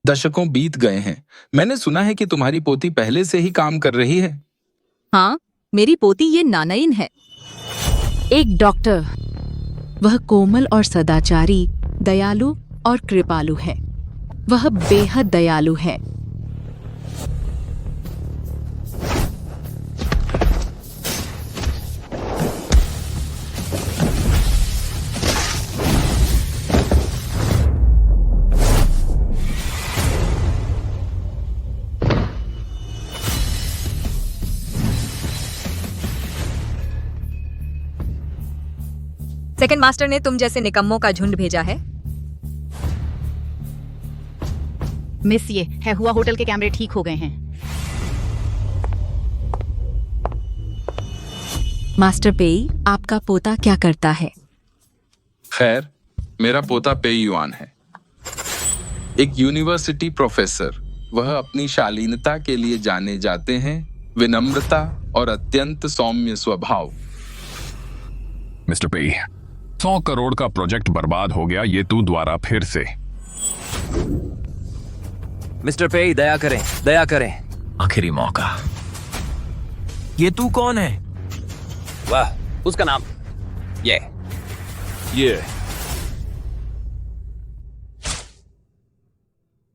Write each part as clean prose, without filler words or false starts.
दशकों बीत गए हैं। मैंने सुना है कि तुम्हारी पोती पहले से ही काम कर रही है। हाँ, मेरी पोती ये नानईन है, एक डॉक्टर। वह कोमल और सदाचारी, दयालु और कृपालु है। वह बेहद दयालु है। सेकंड मास्टर ने तुम जैसे निकम्मों का झुंड भेजा है। मिस, ये है हुआ होटल के कैमरे ठीक हो गए हैं। मास्टर पेई, आपका पोता क्या करता है? खैर, मेरा पोता पेई युआन है, एक यूनिवर्सिटी प्रोफेसर। वह अपनी शालीनता के लिए जाने जाते हैं, विनम्रता और अत्यंत सौम्य स्वभाव। मिस्टर पेई, 100 करोड़ का प्रोजेक्ट बर्बाद हो गया ये तू द्वारा फिर से। मिस्टर पेई, दया करें, दया करें। आखिरी मौका। ये तू कौन है? वाह, उसका नाम ये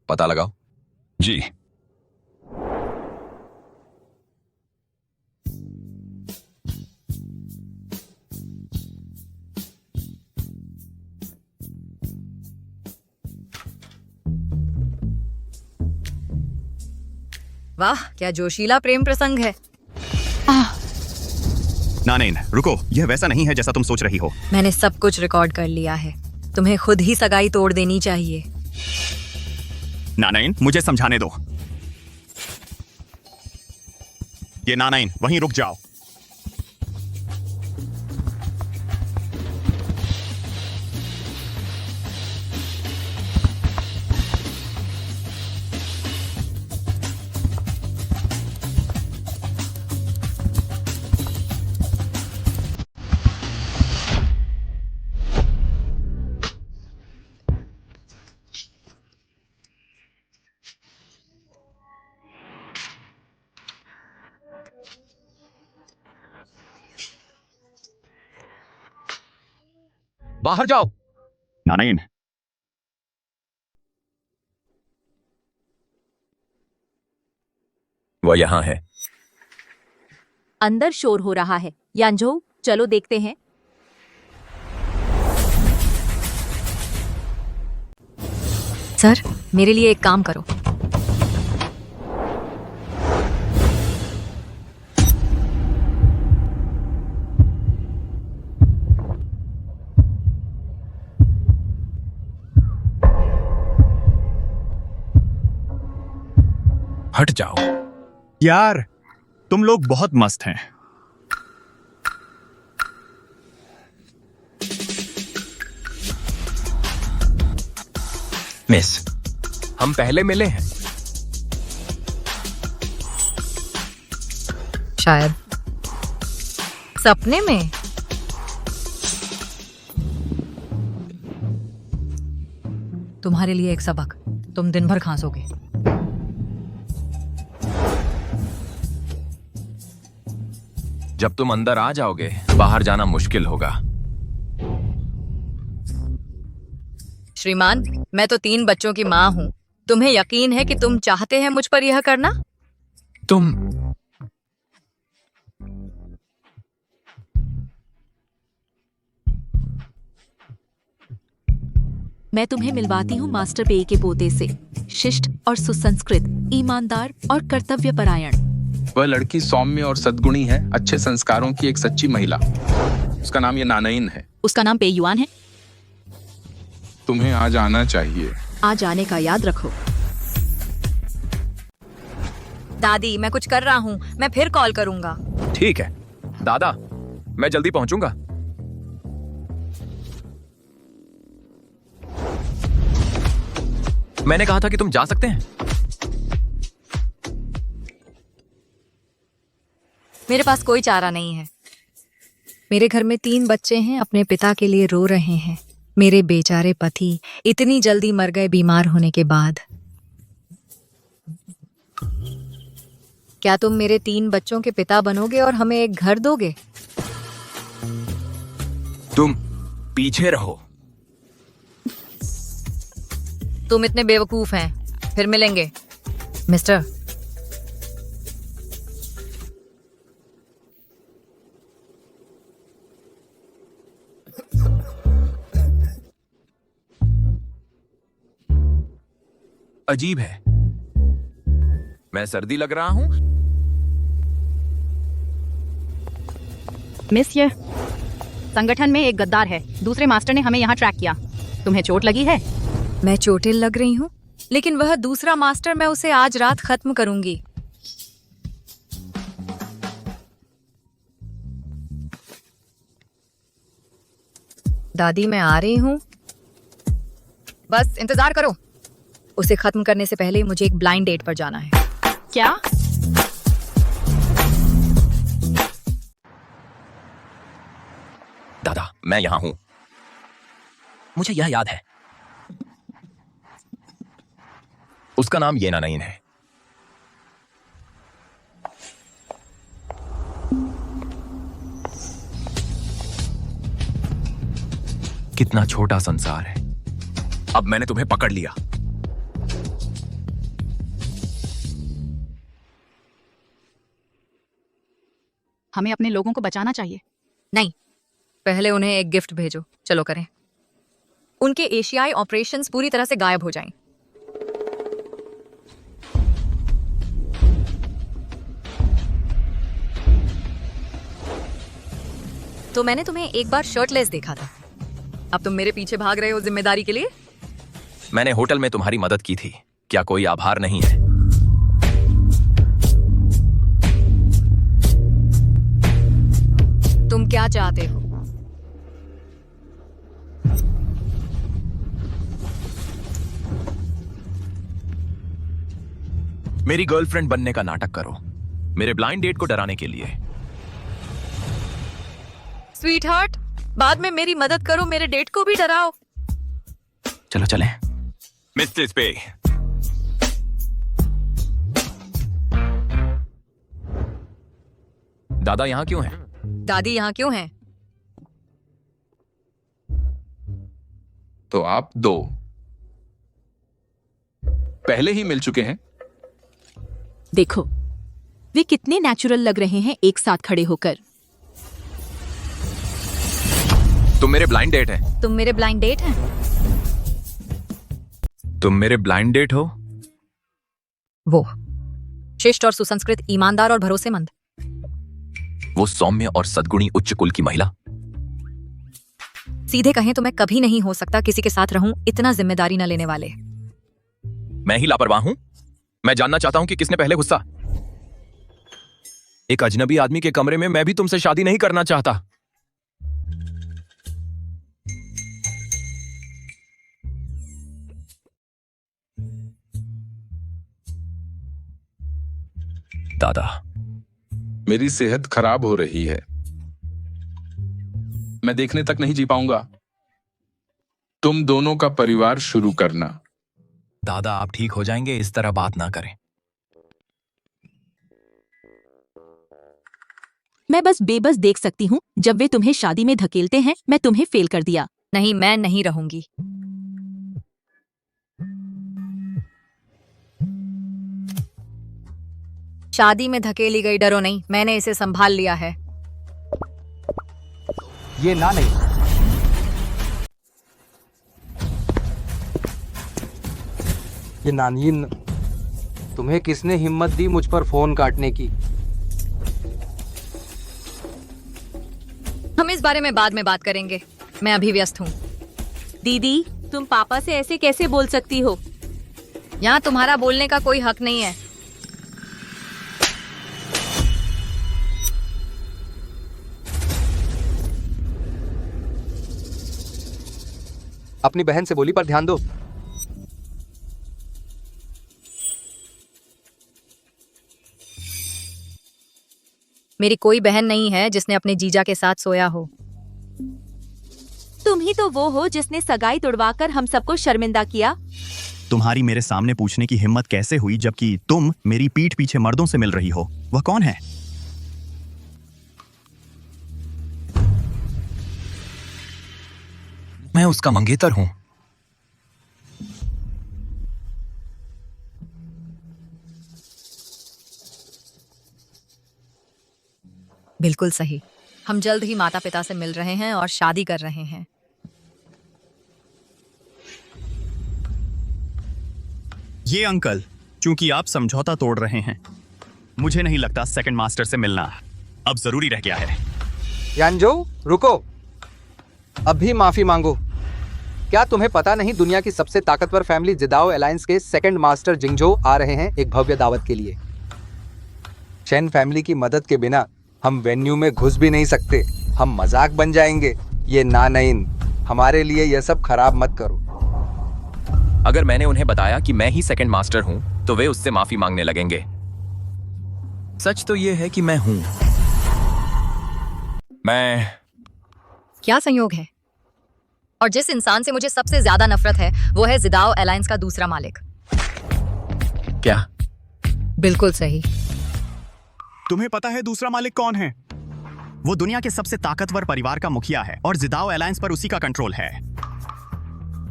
पता लगाओ। जी। वाह, क्या जोशीला प्रेम प्रसंग है। नानैन, रुको, यह वैसा नहीं है जैसा तुम सोच रही हो। मैंने सब कुछ रिकॉर्ड कर लिया है। तुम्हें खुद ही सगाई तोड़ देनी चाहिए। नानैन, मुझे समझाने दो। ये नानैन, वहीं रुक जाओ। बाहर जाओ। नानैन, वह यहाँ है। अंदर शोर हो रहा है। यांझो, चलो देखते हैं। सर, मेरे लिए एक काम करो। हट जाओ। यार, तुम लोग बहुत मस्त हैं। मिस, हम पहले मिले हैं। शायद सपने में। तुम्हारे लिए एक सबक, तुम दिन भर खांसोगे। जब तुम अंदर आ जाओगे, बाहर जाना मुश्किल होगा। श्रीमान, मैं तो 3 बच्चों की माँ हूँ। तुम्हें यकीन है कि तुम चाहते हैं मुझ पर यह करना? तुम मैं तुम्हें मिलवाती हूँ मास्टर पेई के पोते से। शिष्ट और सुसंस्कृत, ईमानदार और कर्तव्यपरायण। वह लड़की सौम्य और सद्गुणी है, अच्छे संस्कारों की एक सच्ची महिला। उसका नाम ये नानईन है। उसका नाम पेई युआन है। तुम्हें आज आना चाहिए। आज आने का याद रखो। दादी, मैं कुछ कर रहा हूँ, मैं फिर कॉल करूंगा। ठीक है दादा, मैं जल्दी पहुंचूंगा। मैंने कहा था कि तुम जा सकते हैं। मेरे पास कोई चारा नहीं है। मेरे घर में 3 बच्चे हैं, अपने पिता के लिए रो रहे हैं। मेरे बेचारे पति इतनी जल्दी मर गए बीमार होने के बाद। क्या तुम मेरे 3 बच्चों के पिता बनोगे और हमें एक घर दोगे? तुम पीछे रहो। तुम इतने बेवकूफ हैं। फिर मिलेंगे मिस्टर। अजीब है, मैं सर्दी लग रहा हूं। मिस्टर, संगठन में एक गद्दार है। दूसरे मास्टर ने हमें यहाँ ट्रैक किया। तुम्हें चोट लगी है? मैं चोटिल लग रही हूँ, लेकिन वह दूसरा मास्टर, मैं उसे आज रात खत्म करूंगी। दादी मैं आ रही हूँ, बस इंतजार करो। उसे खत्म करने से पहले मुझे एक ब्लाइंड डेट पर जाना है। क्या? दादा मैं यहां हूं, मुझे यह याद है। उसका नाम ये नानाइन है। कितना छोटा संसार है। अब मैंने तुम्हें पकड़ लिया। हमें अपने लोगों को बचाना चाहिए। नहीं, पहले उन्हें एक गिफ्ट भेजो। चलो करें। उनके एशियाई ऑपरेशंस पूरी तरह से गायब हो जाएं। तो मैंने तुम्हें एक बार शर्टलेस देखा था। अब तुम मेरे पीछे भाग रहे हो जिम्मेदारी के लिए। मैंने होटल में तुम्हारी मदद की थी, क्या कोई आभार नहीं है? तुम क्या चाहते हो? मेरी गर्लफ्रेंड बनने का नाटक करो, मेरे ब्लाइंड डेट को डराने के लिए। स्वीटहार्ट, बाद में मेरी मदद करो, मेरे डेट को भी डराओ। चलो चलें। मिस्टर पे दादा यहां क्यों है? दादी यहाँ क्यों हैं? तो आप दो पहले ही मिल चुके हैं। देखो, वे कितने नेचुरल लग रहे हैं एक साथ खड़े होकर। तुम मेरे ब्लाइंड डेट है। तुम मेरे ब्लाइंड डेट हैं? तुम मेरे ब्लाइंड डेट हो? वो शिष्ट और सुसंस्कृत, ईमानदार और भरोसेमंद। वो सौम्य और सद्गुणी उच्च कुल की महिला। सीधे कहें तो मैं कभी नहीं हो सकता किसी के साथ रहूं इतना जिम्मेदारी न लेने वाले। मैं ही लापरवाह हूं। मैं जानना चाहता हूं कि किसने पहले गुस्सा। एक अजनबी आदमी के कमरे में मैं भी तुमसे शादी नहीं करना चाहता। दादा मेरी सेहत खराब हो रही है, मैं देखने तक नहीं जी पाऊंगा। तुम दोनों का परिवार शुरू करना। दादा आप ठीक हो जाएंगे, इस तरह बात ना करें। मैं बस बेबस देख सकती हूँ जब वे तुम्हें शादी में धकेलते हैं। मैं तुम्हें फेल कर दिया। नहीं, मैं नहीं रहूंगी। शादी में धकेली गई, डरो नहीं, मैंने इसे संभाल लिया है। ये ना नहीं। ये नानीन, तुम्हें किसने हिम्मत दी मुझ पर फोन काटने की? हम इस बारे में बाद में बात करेंगे, मैं अभी व्यस्त हूँ। दीदी, तुम पापा से ऐसे कैसे बोल सकती हो? यहाँ तुम्हारा बोलने का कोई हक नहीं है। अपनी बहन से बोली पर ध्यान दो। मेरी कोई बहन नहीं है जिसने अपने जीजा के साथ सोया हो। तुम ही तो वो हो जिसने सगाई तुड़वाकर हम सबको शर्मिंदा किया। तुम्हारी मेरे सामने पूछने की हिम्मत कैसे हुई जबकि तुम मेरी पीठ पीछे मर्दों से मिल रही हो? वह कौन है? मैं उसका मंगेतर हूं। बिल्कुल सही। हम जल्द ही माता पिता से मिल रहे हैं और शादी कर रहे हैं। ये अंकल, चूंकि आप समझौता तोड़ रहे हैं, मुझे नहीं लगता सेकंड मास्टर से मिलना अब जरूरी रह गया है। यानजो, रुको। अभी माफी मांगो। क्या तुम्हें पता नहीं दुनिया की सबसे ताकतवर फैमिली जिदाओ अलायंस के सेकंड मास्टर जिंगजो आ रहे हैं एक भव्य दावत के लिए। चेन फैमिली की मदद के बिना हम वेन्यू में घुस भी नहीं सकते। हम मजाक बन जाएंगे। ये नानईन, हमारे लिए यह सब खराब मत करो। अगर मैंने उन्हें बताया कि मैं ही सेकंड मास्टर हूं तो वे उससे माफी मांगने लगेंगे। सच तो यह है कि मैं हूं। मैं क्या संयोग है। और जिस इंसान से मुझे सबसे ज्यादा नफरत है वो है जिदाओ अलायंस का दूसरा मालिक। क्या? बिल्कुल सही। तुम्हें पता है दूसरा मालिक कौन है? वो दुनिया के सबसे ताकतवर परिवार का मुखिया है और जिदाओ अलायंस पर उसी का कंट्रोल है।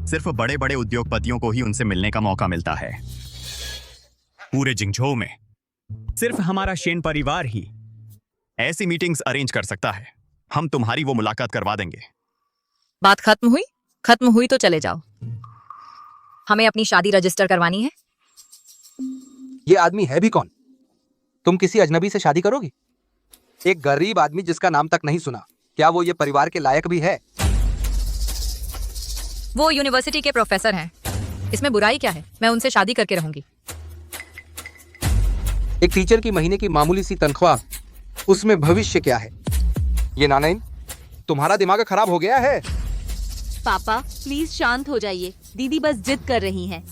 सिर्फ बड़े बड़े उद्योगपतियों को ही उनसे मिलने का मौका मिलता है। पूरे जिंगझोउ में सिर्फ हमारा शेन परिवार ही ऐसी मीटिंग्स अरेंज कर सकता है। हम तुम्हारी वो मुलाकात करवा देंगे। बात खत्म हुई? खत्म हुई तो चले जाओ। हमें अपनी शादी रजिस्टर करवानी है। ये आदमी है भी कौन? तुम किसी अजनबी से शादी करोगी? एक गरीब आदमी जिसका नाम तक नहीं सुना। क्या वो ये परिवार के लायक भी है? वो यूनिवर्सिटी के प्रोफेसर हैं। इसमें बुराई क्या है? मैं उनसे शादी करके रहूंगी। एक टीचर की महीने की मामूली सी तनख्वाह, उसमें भविष्य क्या है? ये नानईन, तुम्हारा दिमाग खराब हो गया है? पापा प्लीज शांत हो जाइए। दीदी बस जिद कर रही हैं।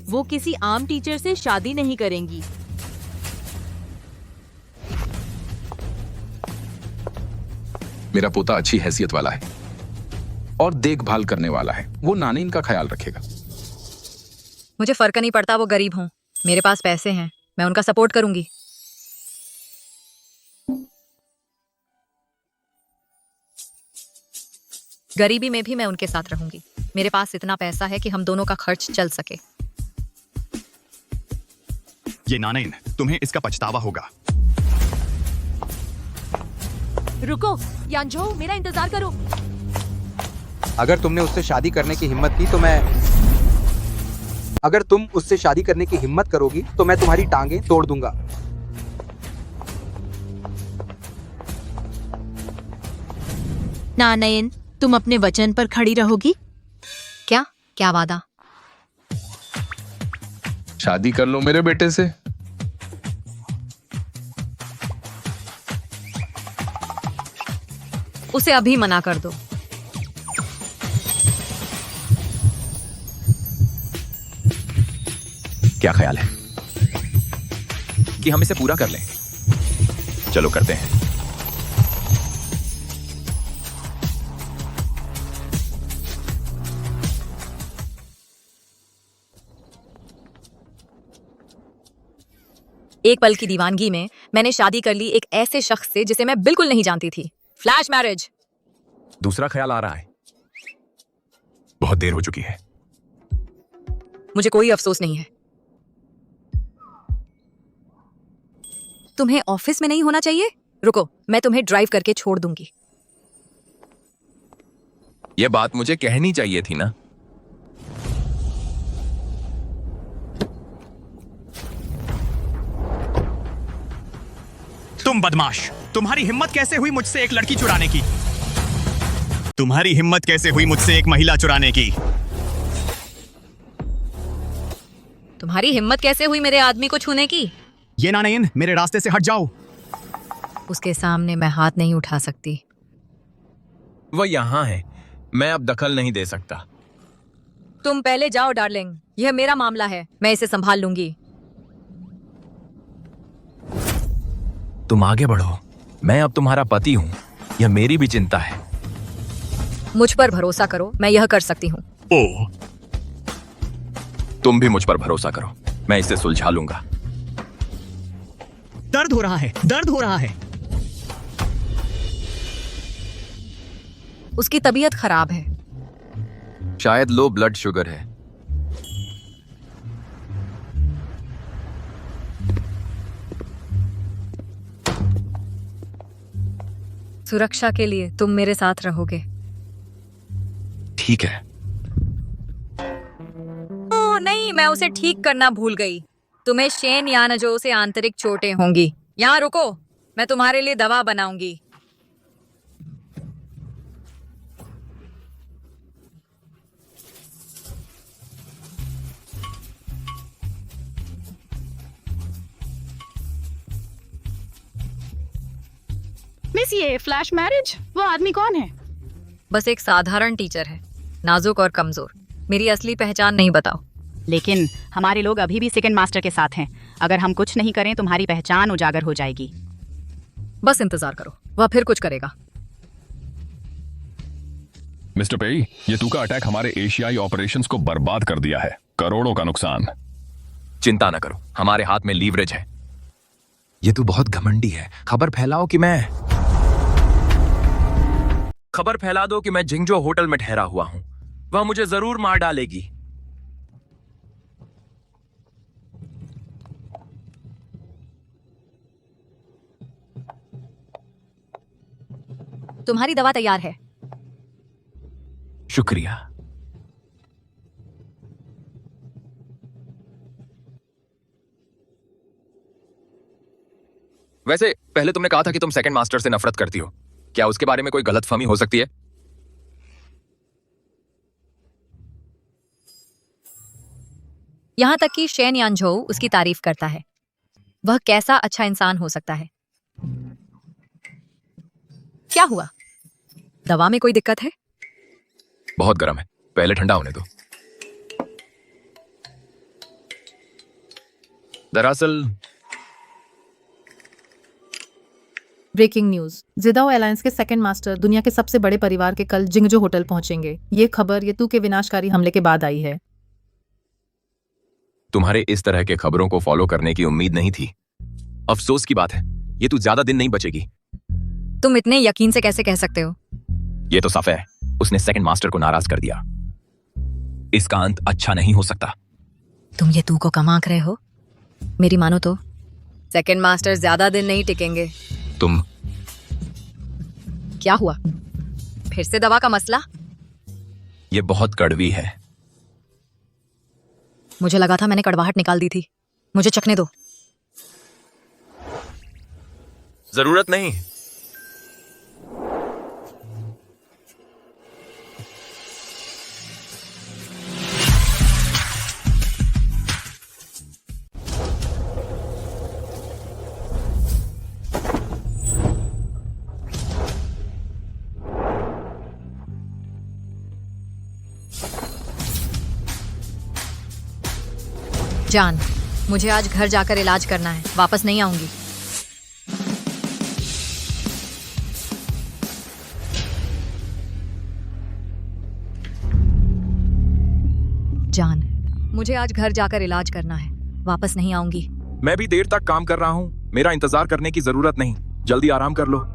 वो किसी आम टीचर से शादी नहीं करेंगी। मेरा पोता अच्छी हैसियत वाला है और देखभाल करने वाला है। वो नानीन का ख्याल रखेगा। मुझे फर्क नहीं पड़ता वो गरीब हों। मेरे पास पैसे हैं, मैं उनका सपोर्ट करूंगी। गरीबी में भी मैं उनके साथ रहूंगी। मेरे पास इतना पैसा है कि हम दोनों का खर्च चल सके। ये नानईन, तुम्हें इसका पछतावा होगा। रुको यानजो, मेरा इंतजार करो। अगर तुमने उससे शादी करने की हिम्मत की तो अगर तुम उससे शादी करने की हिम्मत करोगी तो मैं तुम्हारी टांगें तोड़ दूंगा। नानयन, तुम अपने वचन पर खड़ी रहोगी? क्या क्या वादा? शादी कर लो मेरे बेटे से। उसे अभी मना कर दो। क्या ख्याल है कि हम इसे पूरा कर लें? चलो करते हैं। एक पल की दीवानगी में मैंने शादी कर ली एक ऐसे शख्स से जिसे मैं बिल्कुल नहीं जानती थी। Flash marriage. दूसरा ख्याल आ रहा है। बहुत देर हो चुकी है। मुझे कोई अफसोस नहीं है। तुम्हें ऑफिस में नहीं होना चाहिए? रुको, मैं तुम्हें ड्राइव करके छोड़ दूंगी। यह बात मुझे कहनी चाहिए थी ना। तुम बदमाश, तुम्हारी हिम्मत कैसे हुई मुझसे एक लड़की चुराने की? तुम्हारी हिम्मत कैसे हुई मुझसे एक महिला चुराने की? तुम्हारी हिम्मत कैसे हुई मेरे आदमी को छूने की? ये नानयन, मेरे रास्ते से हट जाओ। उसके सामने मैं हाथ नहीं उठा सकती। वह यहां है। मैं अब दखल नहीं दे सकता। तुम पहले जाओ डार्लिंग, यह मेरा मामला है, मैं इसे संभाल लूंगी। तुम आगे बढ़ो। मैं अब तुम्हारा पति हूं। यह मेरी भी चिंता है। मुझ पर भरोसा करो, मैं यह कर सकती हूँ। ओ, तुम भी मुझ पर भरोसा करो, मैं इसे सुलझा लूंगा। दर्द हो रहा है, दर्द हो रहा है। उसकी तबीयत खराब है। शायद लो ब्लड शुगर है। सुरक्षा के लिए तुम मेरे साथ रहोगे। ठीक है। ओह नहीं, मैं उसे ठीक करना भूल गई। तुम्हें शेन यानजो से आंतरिक चोटें होंगी। यहाँ रुको, मैं तुम्हारे लिए दवा बनाऊंगी। मिस, ये फ्लैश मैरिज, वो आदमी कौन है? बस एक साधारण टीचर है, नाजुक और कमजोर। मेरी असली पहचान नहीं बताओ। लेकिन हमारे लोग अभी भी सेकंड मास्टर के साथ हैं। अगर हम कुछ नहीं करें तुम्हारी पहचान उजागर हो जाएगी। बस इंतजार करो, वह फिर कुछ करेगा। मिस्टर पेई, ये तूका अटैक हमारे एशियाई ऑपरेशंस को बर्बाद कर दिया है। करोड़ों का नुकसान। चिंता न करो, हमारे हाथ में लीवरेज है। ये तू बहुत घमंडी है। खबर फैलाओ कि मैं खबर फैला दो कि मैं जिंगजो होटल में ठहरा हुआ हूं। वह मुझे जरूर मार डालेगी। तुम्हारी दवा तैयार है। शुक्रिया। वैसे पहले तुमने कहा था कि तुम सेकंड मास्टर से नफरत करती हो। क्या उसके बारे में कोई गलतफहमी हो सकती है? यहां तक कि शेन यानझो उसकी तारीफ करता है। वह कैसा अच्छा इंसान हो सकता है। क्या हुआ? दवा में कोई दिक्कत है? बहुत गर्म है, पहले ठंडा होने दो। दरअसल ब्रेकिंग न्यूज, जिदाओ एलायंस के सेकंड मास्टर दुनिया के सबसे बड़े परिवार के कल जिंगजो होटल पहुंचेंगे। ये खबर येतू के विनाशकारी हमले के बाद आई है। तुम्हारे इस तरह के खबरों को फॉलो करने की उम्मीद नहीं थी। अफसोस की बात है, ये तू ज्यादा दिन नहीं बचेगी। तुम इतने यकीन से कैसे कह सकते हो? ये तो साफ है, उसने सेकंड मास्टर को नाराज कर दिया। इसका अंत अच्छा नहीं हो सकता। तुम ये तू को कम आंक रहे हो? मेरी मानो तो सेकंड मास्टर ज्यादा दिन नहीं टिकेंगे। तुम क्या हुआ? फिर से दवा का मसला? ये बहुत कड़वी है। मुझे लगा था मैंने कड़वाहट निकाल दी थी। मुझे चखने दो। जरूरत नहीं। जान, मुझे आज घर जाकर इलाज करना है। वापस नहीं आऊंगी। जान, मुझे आज घर जाकर इलाज करना है। वापस नहीं आऊंगी। मैं भी देर तक काम कर रहा हूं। मेरा इंतजार करने की जरूरत नहीं। जल्दी आराम कर लो।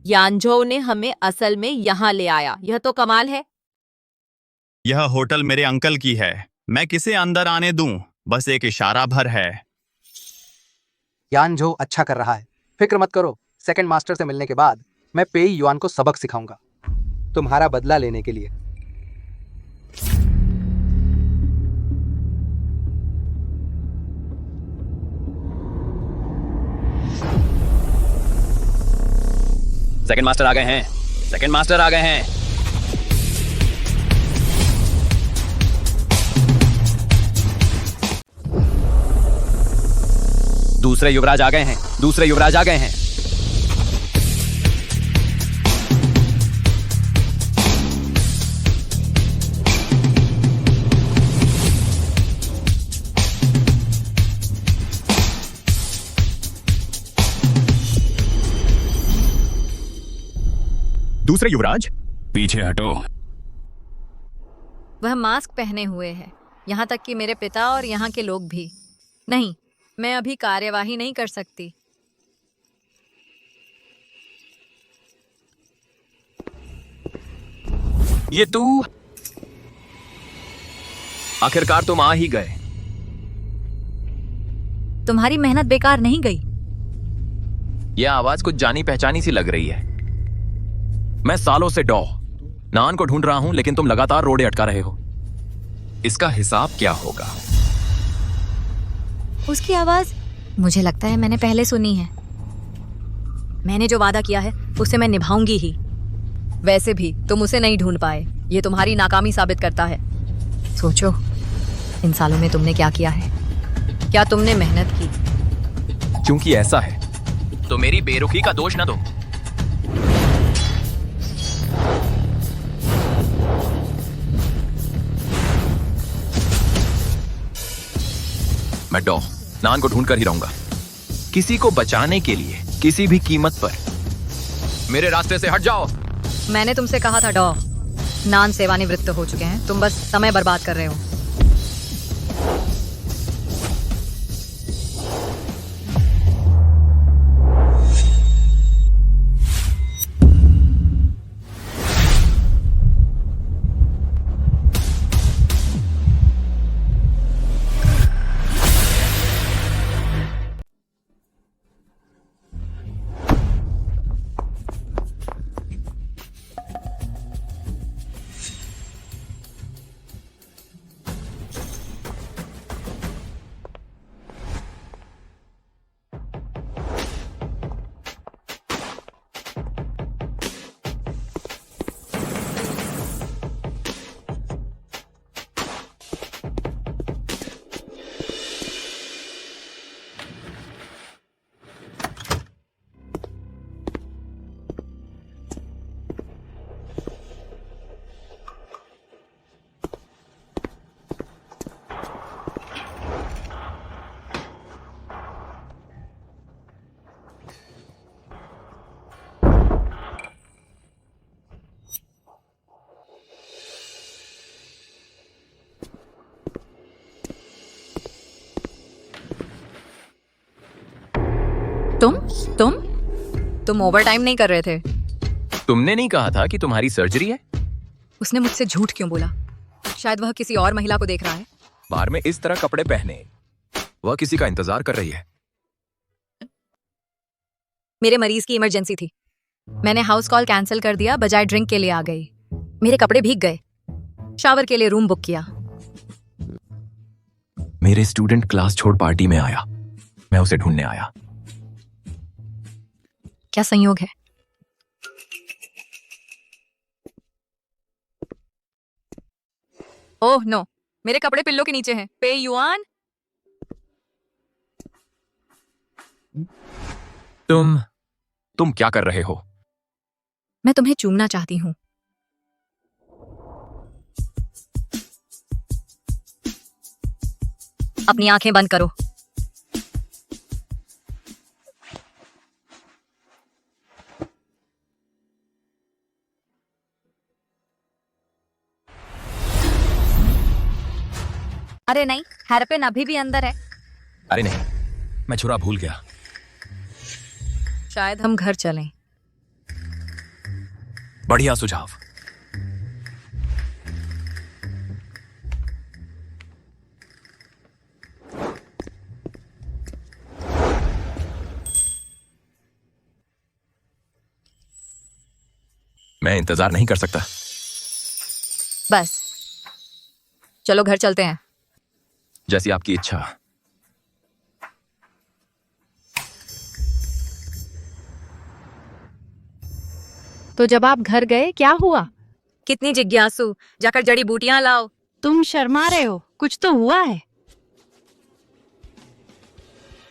यानझो ने हमें असल में यहाँ ले आया। यह तो कमाल है। यह होटल मेरे अंकल की है। मैं किसे अंदर आने दूं? बस एक इशारा भर है। यानझो अच्छा कर रहा है, फिक्र मत करो। सेकंड मास्टर से मिलने के बाद मैं पेई युआन को सबक सिखाऊंगा, तुम्हारा बदला लेने के लिए। सेकंड मास्टर आ गए हैं। सेकंड मास्टर आ गए हैं। दूसरे युवराज आ गए हैं। दूसरे युवराज आ गए हैं। दूसरे युवराज, पीछे हटो। वह मास्क पहने हुए है, यहाँ तक कि मेरे पिता और यहाँ के लोग भी। नहीं, मैं अभी कार्यवाही नहीं कर सकती। ये तू? आखिरकार तुम आ ही गए। तुम्हारी मेहनत बेकार नहीं गई। यह आवाज कुछ जानी पहचानी सी लग रही है। मैं सालों से नान को ढूंढ रहा हूं, लेकिन तुम लगातार रोड़े अटका रहे हो। इसका हिसाब क्या होगा? उसकी आवाज मुझे लगता है मैंने पहले सुनी है। मैंने जो वादा किया है उसे मैं निभाऊंगी ही। वैसे भी तुम उसे नहीं ढूंढ पाए, ये तुम्हारी नाकामी साबित करता है। सोचो, इन सालों में तुमने क्या किया है? क्या तुमने मेहनत की? क्योंकि ऐसा है तो मेरी बेरुखी का दोष न दो। मैं नान को ढूंढ कर ही रहूंगा। किसी को बचाने के लिए किसी भी कीमत पर। मेरे रास्ते से हट जाओ। मैंने तुमसे कहा था नान सेवानिवृत्त हो चुके हैं, तुम बस समय बर्बाद कर रहे हो। तुम ओवर टाइम नहीं कर रहे थे? तुमने नहीं कहा था कि तुम्हारी सर्जरी है? उसने मुझसे झूठ क्यों बोला? शायद वह किसी और महिला को देख रहा है। बार में इस तरह कपड़े पहने वह किसी का इंतजार कर रही है। मेरे मरीज की इमरजेंसी थी, मैंने हाउस कॉल कैंसिल कर दिया, बजाय ड्रिंक के लिए आ गई। मेरे कपड़े भीग गए, शावर के लिए रूम बुक किया। मेरे स्टूडेंट क्लास छोड़ पार्टी में आया, मैं उसे ढूंढने आया। क्या संयोग है? ओह नो, मेरे कपड़े पिल्लों के नीचे हैं। पे युआन। तुम क्या कर रहे हो? मैं तुम्हें चूमना चाहती हूँ। अपनी आंखें बंद करो। अरे नहीं, हेरपिन अभी भी अंदर है। अरे नहीं, मैं छुरा भूल गया। शायद हम घर चलें। बढ़िया सुझाव। मैं इंतजार नहीं कर सकता। बस चलो घर चलते हैं। जैसी आपकी इच्छा। तो जब आप घर गए क्या हुआ? कितनी जिज्ञासु, जाकर जड़ी बूटियां लाओ। तुम शर्मा रहे हो, कुछ तो हुआ है।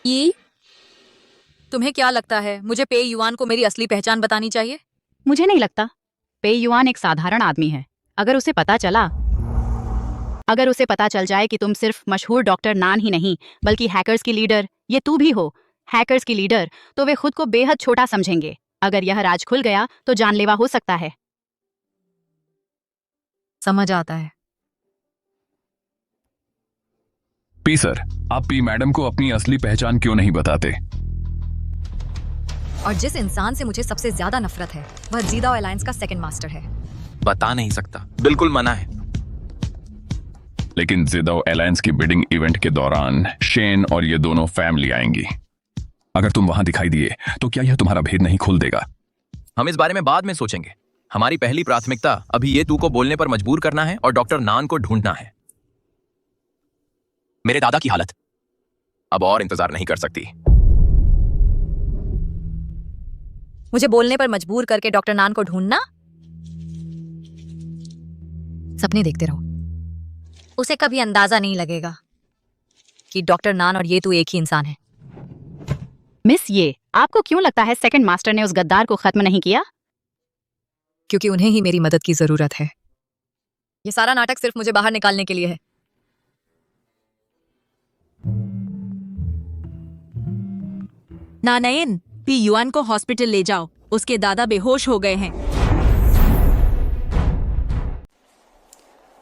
ये तुम्हें क्या लगता है, मुझे पे युआन को मेरी असली पहचान बतानी चाहिए? मुझे नहीं लगता। पे युआन एक साधारण आदमी है। अगर उसे पता चल जाए कि तुम सिर्फ मशहूर डॉक्टर नान ही नहीं बल्कि हैकर्स की लीडर, ये तू भी हो, हैकर्स की लीडर, तो वे खुद को बेहद छोटा समझेंगे। अगर यह राज खुल गया तो जानलेवा हो सकता है। समझ आता है। पी सर, आप पी मैडम को अपनी असली पहचान क्यों नहीं बताते? और जिस इंसान से मुझे सबसे ज्यादा नफरत है वह जिदाओ अलायंस का सेकंड मास्टर है। बता नहीं सकता, बिल्कुल मना है। लेकिन जिदाओ अलायंस की बिडिंग इवेंट के दौरान शेन और ये दोनों फैमिली आएंगी। अगर तुम वहां दिखाई दिए तो क्या यह तुम्हारा भेद नहीं खोल देगा? हम इस बारे में बाद में सोचेंगे। हमारी पहली प्राथमिकता अभी ये तू को बोलने पर मजबूर करना है और डॉक्टर नान को ढूंढना है। मेरे दादा की हालत अब और इंतजार नहीं कर सकती। मुझे बोलने पर मजबूर करके डॉक्टर नान को ढूंढना? सपने देखते रहो। उसे कभी अंदाजा नहीं लगेगा कि डॉक्टर नान और ये तू एक ही इंसान है। मिस ये, आपको क्यों लगता है सेकंड मास्टर ने उस गद्दार को खत्म नहीं किया? क्योंकि उन्हें ही मेरी मदद की जरूरत है। ये सारा नाटक सिर्फ मुझे बाहर निकालने के लिए है। नानयन, पी युआन को हॉस्पिटल ले जाओ, उसके दादा बेहोश हो गए हैं।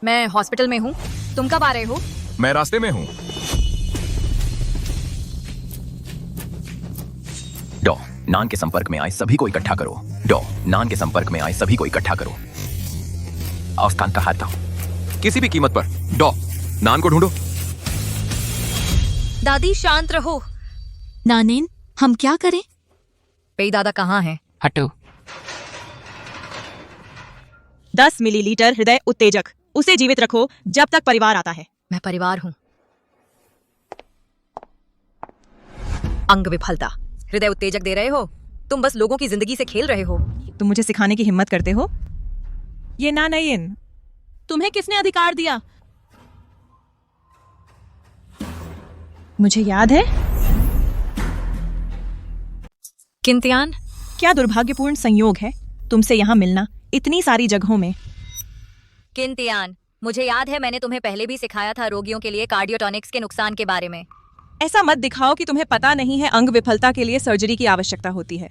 मैं हॉस्पिटल में हूँ, तुम कब आ रहे हो? मैं रास्ते में हूं। डॉ, नान के संपर्क में आए सभी को इकट्ठा करो। डॉ, नान के संपर्क में आए सभी को इकट्ठा करो। अवस्थान का हारता हूं किसी भी कीमत पर। डॉ, नान को ढूंढो। दादी शांत रहो। नानेन, हम क्या करें? पेई दादा कहाँ है? हटो। 10 मिलीलीटर हृदय उत्तेजक, उसे जीवित रखो जब तक परिवार आता है। मैं परिवार हूँ। अंग विफलता, हृदय उत्तेजक दे रहे हो? तुम बस लोगों की जिंदगी से खेल रहे हो। तुम मुझे सिखाने की हिम्मत करते हो? ये नानयन, तुम्हें किसने अधिकार दिया? मुझे याद है। किंतियान, क्या दुर्भाग्यपूर्ण संयोग है तुमसे यहाँ मिलना इतनी सारी जगहों में। किंतियान, मुझे याद है मैंने तुम्हें पहले भी सिखाया था रोगियों के लिए कार्डियोटॉनिक्स के नुकसान के बारे में। ऐसा मत दिखाओ कि तुम्हें पता नहीं है अंग विफलता के लिए सर्जरी की आवश्यकता होती है।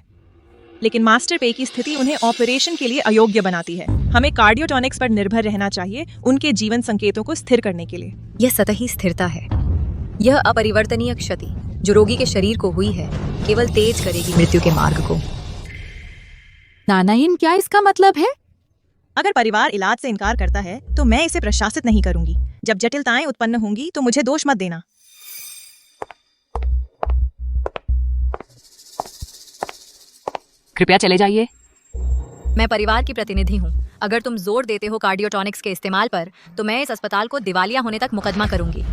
लेकिन मास्टर पे की स्थिति उन्हें ऑपरेशन के लिए अयोग्य बनाती है। हमें कार्डियोटॉनिक्स पर निर्भर रहना चाहिए उनके जीवन संकेतों को स्थिर करने के लिए। यह सतही स्थिरता है। यह अपरिवर्तनीय क्षति जो रोगी के शरीर को हुई है केवल तेज करेगी मृत्यु के मार्ग को। नानाइन, क्या इसका मतलब है? अगर परिवार इलाज से इनकार करता है तो मैं इसे प्रशासित नहीं करूंगी। जब जटिलताएं उत्पन्न होंगी तो मुझे दोष मत देना। कृपया चले जाइए। मैं परिवार की प्रतिनिधि हूँ। अगर तुम जोर देते हो कार्डियोटॉनिक्स के इस्तेमाल पर तो मैं इस अस्पताल को दिवालिया होने तक मुकदमा करूंगी।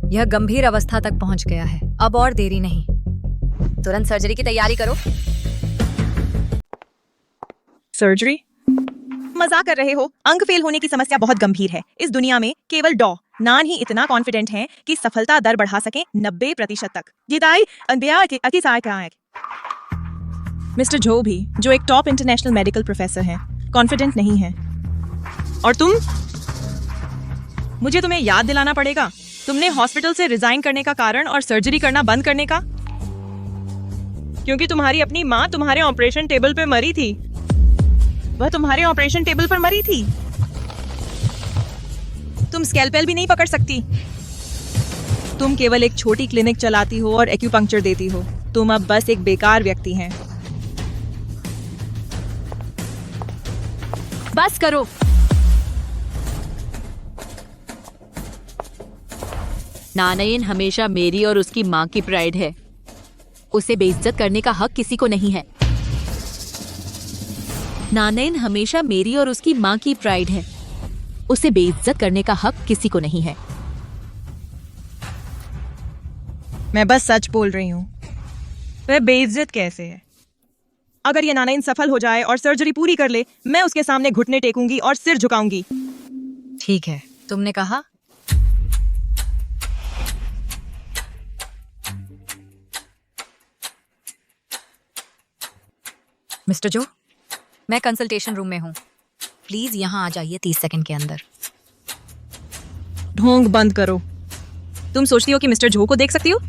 यह गंभीर अवस्था तक पहुंच गया है। अब और देरी नहीं, तुरंत सर्जरी की तैयारी करो। सर्जरी? मजाक कर रहे हो? अंग फेल होने की समस्या बहुत गंभीर है। इस दुनिया में केवल डॉ नान ही इतना कॉन्फिडेंट हैं कि सफलता दर बढ़ा सकें 90% तक। मिस्टर झो भी, जो एक टॉप इंटरनेशनल मेडिकल प्रोफेसर हैं, कॉन्फिडेंट नहीं है। और तुम? मुझे तुम्हें याद दिलाना पड़ेगा तुमने हॉस्पिटल से रिजाइन करने का कारण और सर्जरी करना बंद करने का? क्योंकि तुम्हारी अपनी माँ तुम्हारे ऑपरेशन टेबल पे मरी थी। वह तुम्हारे ऑपरेशन टेबल पर मरी थी। तुम स्कैल्पेल भी नहीं पकड़ सकती। तुम केवल एक छोटी क्लिनिक चलाती हो और एक्यूपंक्चर देती हो। तुम अब बस एक बेकार व्यक्ति हैं। बस करो। नानयन हमेशा मेरी और उसकी माँ की प्राइड है। उसे बेइज्जत करने का हक किसी को नहीं है। नानयन हमेशा मेरी और उसकी माँ की प्राइड है। उसे बेइज्जत करने का हक किसी को नहीं है। मैं बस सच बोल रही हूँ। वह बेइज्जत कैसे है? अगर ये नानाइन सफल हो जाए और सर्जरी पूरी कर ले, मैं उसके सामने घुटने टेकूंगी और सिर झुकाऊंगी। ठीक है, तुमने कहा। मिस्टर जो, मैं कंसल्टेशन रूम में हूँ। प्लीज यहाँ आ जाइए 30 सेकंड के अंदर। ढोंग बंद करो। तुम सोचती हो कि मिस्टर झो को देख सकती हो?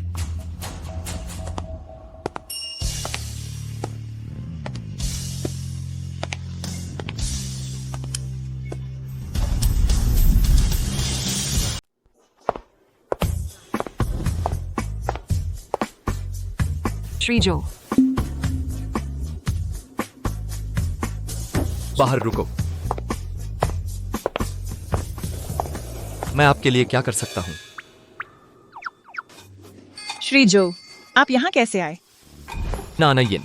श्री जो, बाहर रुको। मैं आपके लिए क्या कर सकता हूँ? श्री जो, आप यहाँ कैसे आए? नानयिन,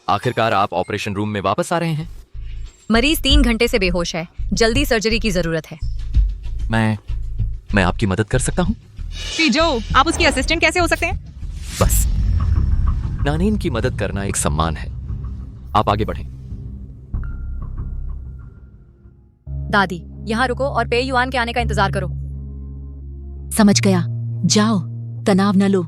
आखिरकार आप ऑपरेशन रूम में वापस आ रहे हैं। मरीज 3 घंटे से बेहोश है, जल्दी सर्जरी की जरूरत है। मैं आपकी मदद कर सकता हूँ। श्री जो, आप उसकी असिस्टेंट कैसे हो सकते हैं? बस, नानीन की मदद करना एक सम्मान है। आप आगे बढ़ें। दादी, यहाँ रुको और पे युआन के आने का इंतजार करो। समझ गया, जाओ, तनाव न लो।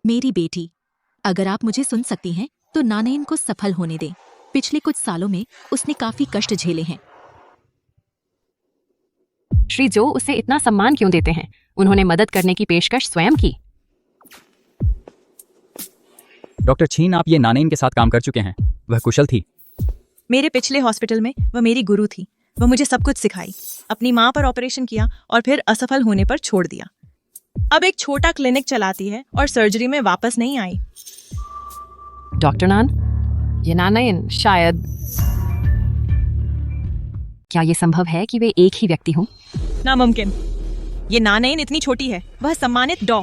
मेरी बेटी, अगर आप मुझे सुन सकती हैं तो नानयन को सफल होने दें। पिछले कुछ सालों में उसने काफी कष्ट झेले हैं। श्री जो उसे इतना सम्मान क्यों देते हैं? उन्होंने मदद करने की पेशकश स्वयं की। डॉक्टर छीन, आप ये नानयन के साथ काम कर चुके हैं। वह कुशल थी। मेरे पिछले हॉस्पिटल में वह मेरी गुरु थी। वह मुझे सब कुछ सिखाई। अपनी माँ पर ऑपरेशन किया और फिर असफल होने पर छोड़ दिया। अब एक छोटा क्लिनिक चलाती है और सर्जरी में वापस नहीं आई। डॉक्टर नान, ये नानयन शायद, क्या ये संभव है कि वे एक ही व्यक्ति हों? नामुमकिन। ये नानयन इतनी छोटी है, वह सम्मानित डॉ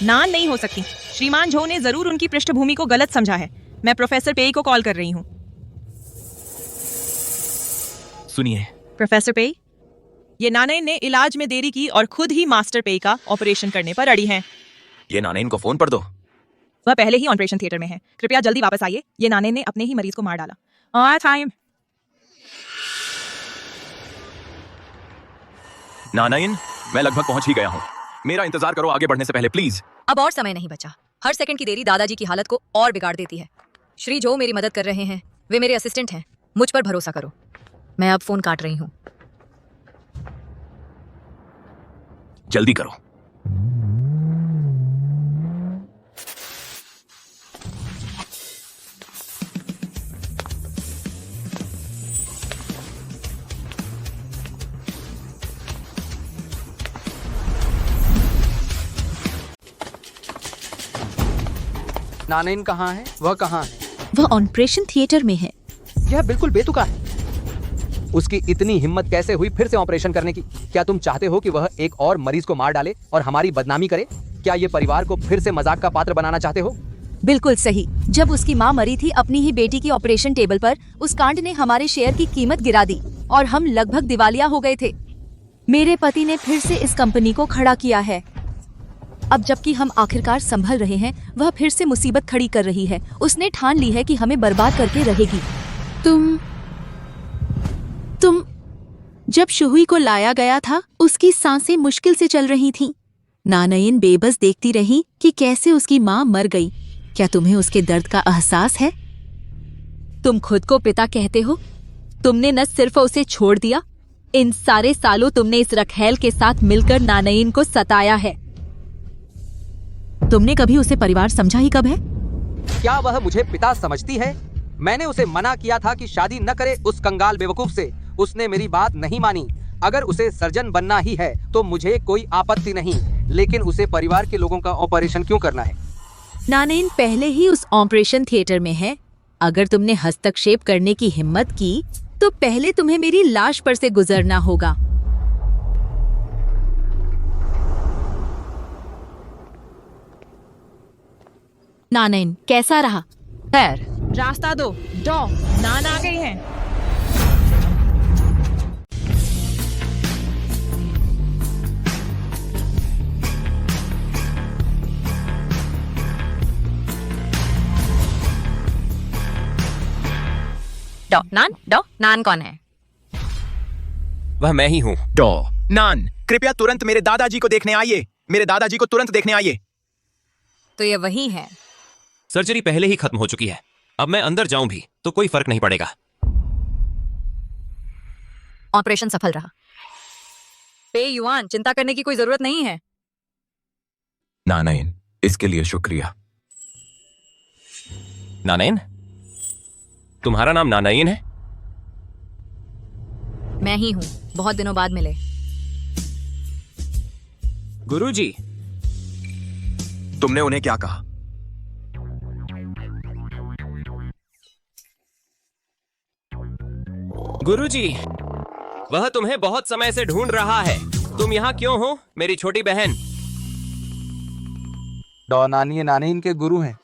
नान नहीं हो सकती। श्रीमान झो ने जरूर उनकी पृष्ठभूमि को गलत समझा है। मैं प्रोफेसर पेई को कॉल कर रही हूँ। सुनिए, प्रोफेसर पेई, ये नानयन ने इलाज में देरी की और खुद ही मास्टर पेई का ऑपरेशन करने पर अड़ी हैं। ये नानयन को फोन पर दो। वह पहले ही ऑपरेशन थिएटर में है। कृपया जल्दी वापस आइए। ये नानयन ने अपने ही मरीज को मार डाला। टाइम। नानयन, मैं लगभग पहुंच ही गया हूं। मेरा इंतजार करो आगे बढ़ने से पहले, प्लीज। अब और समय नहीं बचा। हर सेकंड की देरी दादाजी की हालत को और बिगाड़ देती है। श्री जो मेरी मदद कर रहे हैं। वे मेरे असिस्टेंट हैं। मुझ पर भरोसा करो। मैं अब फोन काट रही हूँ। जल्दी करो। नानयन कहाँ है? वह कहाँ है? वह ऑपरेशन थिएटर में है। यह बिल्कुल बेतुका है। उसकी इतनी हिम्मत कैसे हुई फिर से ऑपरेशन करने की? क्या तुम चाहते हो कि वह एक और मरीज को मार डाले और हमारी बदनामी करे? क्या ये परिवार को फिर से मजाक का पात्र बनाना चाहते हो? बिल्कुल सही। जब उसकी माँ मरी थी अपनी ही बेटी की ऑपरेशन टेबल पर, उस कांड ने हमारे शेयर की कीमत गिरा दी और हम लगभग दिवालिया हो गए थे। मेरे पति ने फिर से इस कंपनी को खड़ा किया है। अब जबकि हम आखिरकार संभल रहे हैं, वह फिर से मुसीबत खड़ी कर रही है। उसने ठान ली है कि हमें बर्बाद करके रहेगी। तुम जब शुहुई को लाया गया था, उसकी सांसें मुश्किल से चल रही थीं। नानयन बेबस देखती रही कि कैसे उसकी माँ मर गई। क्या तुम्हें उसके दर्द का एहसास है? तुम खुद को पिता कहते हो। तुमने न सिर्फ उसे छोड़ दिया, इन सारे सालों तुमने इस रखैल के साथ मिलकर नानयन को सताया है। तुमने कभी उसे परिवार समझा ही कब है? क्या वह मुझे पिता समझती है? मैंने उसे मना किया था कि शादी न करे उस कंगाल बेवकूफ से। उसने मेरी बात नहीं मानी। अगर उसे सर्जन बनना ही है तो मुझे कोई आपत्ति नहीं, लेकिन उसे परिवार के लोगों का ऑपरेशन क्यों करना है? नानयन पहले ही उस ऑपरेशन थिएटर में है। अगर तुमने हस्तक्षेप करने की हिम्मत की तो पहले तुम्हें मेरी लाश पर से गुजरना होगा। नानयन, कैसा रहा? खैर, रास्ता दो। डॉ नान आ गई हैं। डॉ नान कौन है? वह मैं ही हूँ, डॉ नान। कृपया तुरंत मेरे दादाजी को देखने आइए। मेरे दादाजी को तुरंत देखने आइए। तो ये वही है। सर्जरी पहले ही खत्म हो चुकी है। अब मैं अंदर जाऊं भी तो कोई फर्क नहीं पड़ेगा। ऑपरेशन सफल रहा। पे युआन, चिंता करने की कोई जरूरत नहीं है। नानयन, इसके लिए शुक्रिया। नानयन, तुम्हारा नाम नानयन है? मैं ही हूँ, बहुत दिनों बाद मिले। गुरुजी, तुमने उन्हें क्या कहा? गुरुजी, वह तुम्हें बहुत समय से ढूंढ रहा है। तुम यहाँ क्यों हो, मेरी छोटी बहन? डॉ नानी नानीन के गुरु हैं।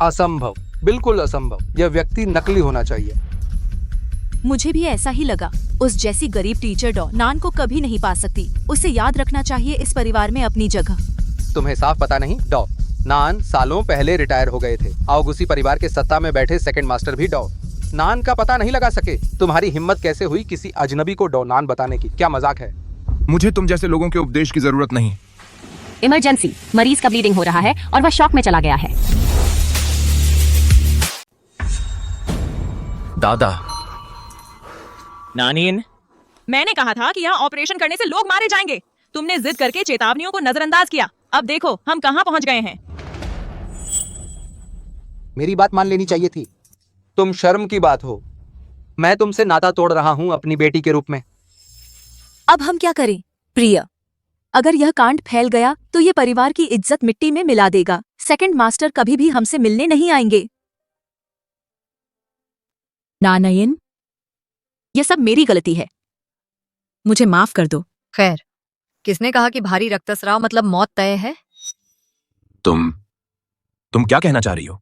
असंभव, बिल्कुल असंभव। यह व्यक्ति नकली होना चाहिए। मुझे भी ऐसा ही लगा। उस जैसी गरीब टीचर डॉ नान को कभी नहीं पा सकती। उसे याद रखना चाहिए इस परिवार में अपनी जगह। तुम्हें साफ पता नहीं, डॉ नान सालों पहले रिटायर हो गए थे। आओगुसी परिवार के सत्ता में बैठे सेकंड मास्टर भी डॉ नान का पता नहीं लगा सके। तुम्हारी हिम्मत कैसे हुई किसी अजनबी को डॉ नान बताने की? क्या मजाक है? मुझे तुम जैसे लोगों के उपदेश की जरूरत नहीं। इमरजेंसी, मरीज का ब्लीडिंग हो रहा है और वह शॉक में चला गया है। दादा। नानीन, मैंने कहा था कि यहाँ ऑपरेशन करने से लोग मारे जाएंगे। तुमने जिद करके चेतावनियों को नजरअंदाज किया। अब देखो हम कहाँ पहुँच गए हैं। मेरी बात मान लेनी चाहिए थी। तुम शर्म की बात हो। मैं तुमसे नाता तोड़ रहा हूँ अपनी बेटी के रूप में। अब हम क्या करें प्रिया? अगर यह कांड फैल गया तो ये परिवार की इज्जत मिट्टी में मिला देगा। सेकंड मास्टर कभी भी हमसे मिलने नहीं आएंगे। नानयन, यह सब मेरी गलती है। मुझे माफ कर दो। खैर, किसने कहा कि भारी रक्तस्राव मतलब मौत तय है? तुम क्या कहना चाह रही हो?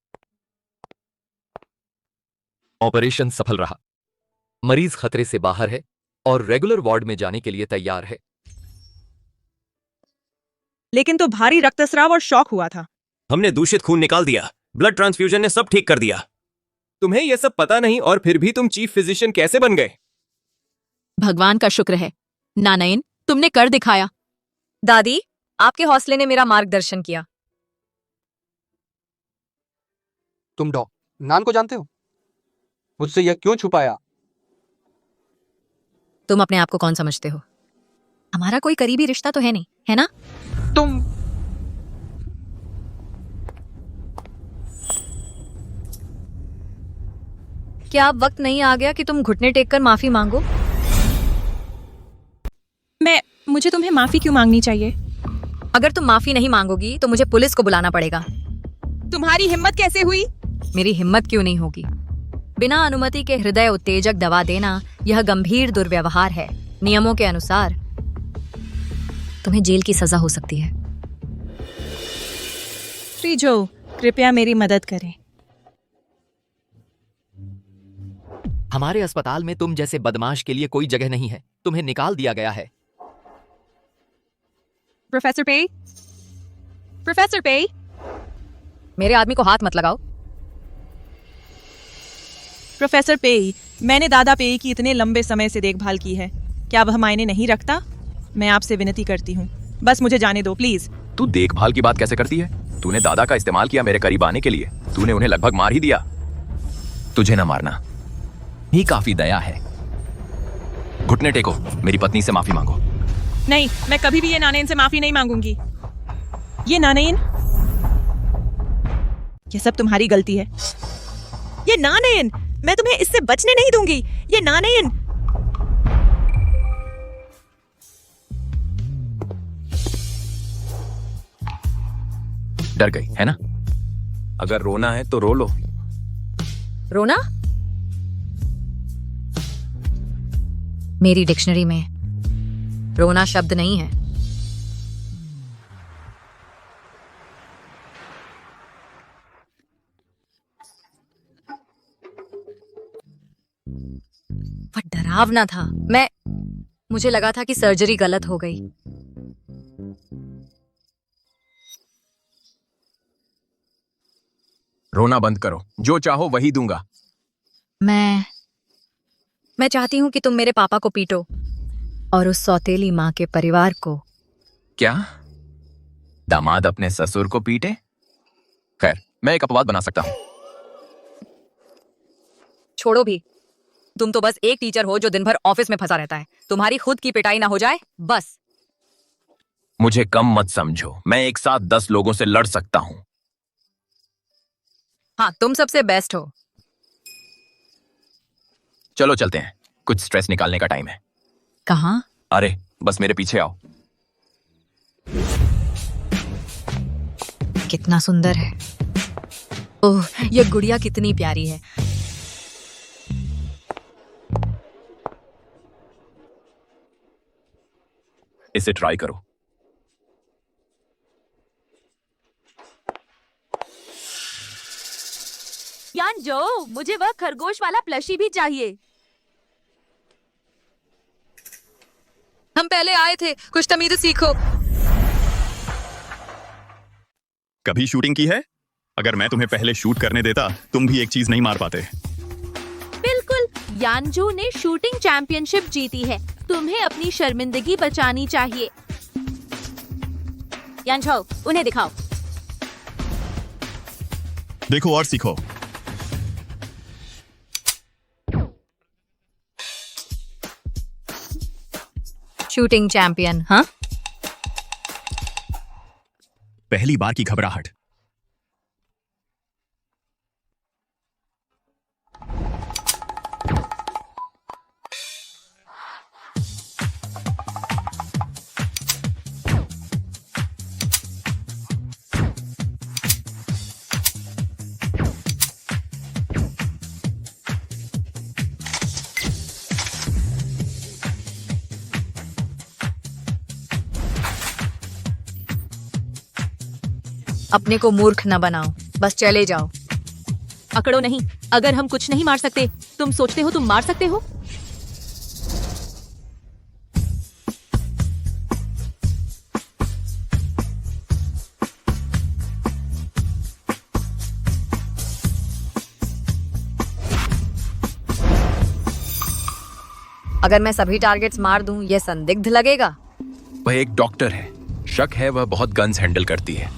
ऑपरेशन सफल रहा। मरीज खतरे से बाहर है और रेगुलर वार्ड में जाने के लिए तैयार है। लेकिन तो भारी रक्तस्राव और शॉक हुआ था। हमने दूषित खून निकाल दिया। ब्लड ट्रांसफ्यूजन ने सब ठीक कर दिया। तुम्हें यह सब पता नहीं और फिर भी तुम चीफ फिजिशियन कैसे बन गए? भगवान का शुक्र है नानयन, तुमने कर दिखाया। दादी, आपके हौसले ने मेरा मार्गदर्शन किया। तुम डॉ नान को जानते हो? मुझसे यह क्यों छुपाया? तुम अपने आप को कौन समझते हो? हमारा कोई करीबी रिश्ता तो है नहीं, है ना? तुम क्या अब वक्त नहीं आ गया कि तुम घुटने टेक कर माफी मांगो? मुझे तुम्हें माफी क्यों मांगनी चाहिए? अगर तुम माफी नहीं मांगोगी तो मुझे पुलिस को बुलाना पड़ेगा। तुम्हारी हिम्मत कैसे हुई? मेरी हिम्मत क्यों नहीं होगी? बिना अनुमति के हृदय उत्तेजक दवा देना यह गंभीर दुर्व्यवहार है। नियमों के अनुसार तुम्हें जेल की सजा हो सकती है। श्री जो, कृपया मेरी मदद करें। हमारे अस्पताल में तुम जैसे बदमाश के लिए कोई जगह नहीं है। तुम्हें निकाल दिया गया है। प्रोफेसर पे, प्रोफेसर पे, मेरे आदमी को हाथ मत लगाओ। प्रोफेसर पे, मैंने दादा पे की इतने लंबे समय से देखभाल की है। क्या वह मायने नहीं रखता? मैं आपसे विनती करती हूँ, बस मुझे जाने दो प्लीज। तू देखभाल की बात कैसे करती है? तूने दादा का इस्तेमाल किया मेरे करीब आने के लिए। तूने उन्हें लगभग मार ही दिया। तुझे न मारना ही काफी दया है। घुटने टेको, मेरी पत्नी से माफी मांगो। नहीं, मैं कभी भी ये नानयन से माफी नहीं मांगूंगी। ये नानयन, ये सब तुम्हारी गलती है। ये नानयन, मैं तुम्हें इससे बचने नहीं दूंगी। ये नानयन। डर गई है ना? अगर रोना है तो रो लो। रोना? मेरी डिक्शनरी में रोना शब्द नहीं है। वह डरावना था। मुझे लगा था कि सर्जरी गलत हो गई। रोना बंद करो, जो चाहो वही दूंगा। मैं चाहती हूं कि तुम मेरे पापा को पीटो और उस सौतेली माँ के परिवार को। क्या दामाद अपने ससुर को पीटे? खैर, मैं एक अपवाद बना सकता हूं। छोड़ो भी, तुम तो बस एक टीचर हो जो दिन भर ऑफिस में फंसा रहता है। तुम्हारी खुद की पिटाई ना हो जाए बस। मुझे कम मत समझो, मैं एक साथ 10 लोगों से लड़ सकता हूं। हाँ, तुम सबसे बेस्ट हो। चलो चलते हैं, कुछ स्ट्रेस निकालने का टाइम है। कहाँ? अरे बस मेरे पीछे आओ। कितना सुंदर है। ओह, ये गुड़िया कितनी प्यारी है। इसे ट्राई करो। यान जो, मुझे वह खरगोश वाला प्लशी भी चाहिए। हम पहले आए थे, कुछ तमीज सीखो। कभी शूटिंग की है? अगर मैं तुम्हें पहले शूट करने देता, तुम भी एक चीज नहीं मार पाते। बिल्कुल, यानजो ने शूटिंग चैंपियनशिप जीती है। तुम्हें अपनी शर्मिंदगी बचानी चाहिए। यानजो, उन्हें दिखाओ। देखो और सीखो। शूटिंग चैंपियन, हाँ? पहली बार की घबराहट। अपने को मूर्ख न बनाओ, बस चले जाओ। अकड़ो नहीं, अगर हम कुछ नहीं मार सकते, तुम सोचते हो तुम मार सकते हो? अगर मैं सभी टारगेट्स मार दूं, यह संदिग्ध लगेगा। वह एक डॉक्टर है, शक है वह बहुत गन्स हैंडल करती है।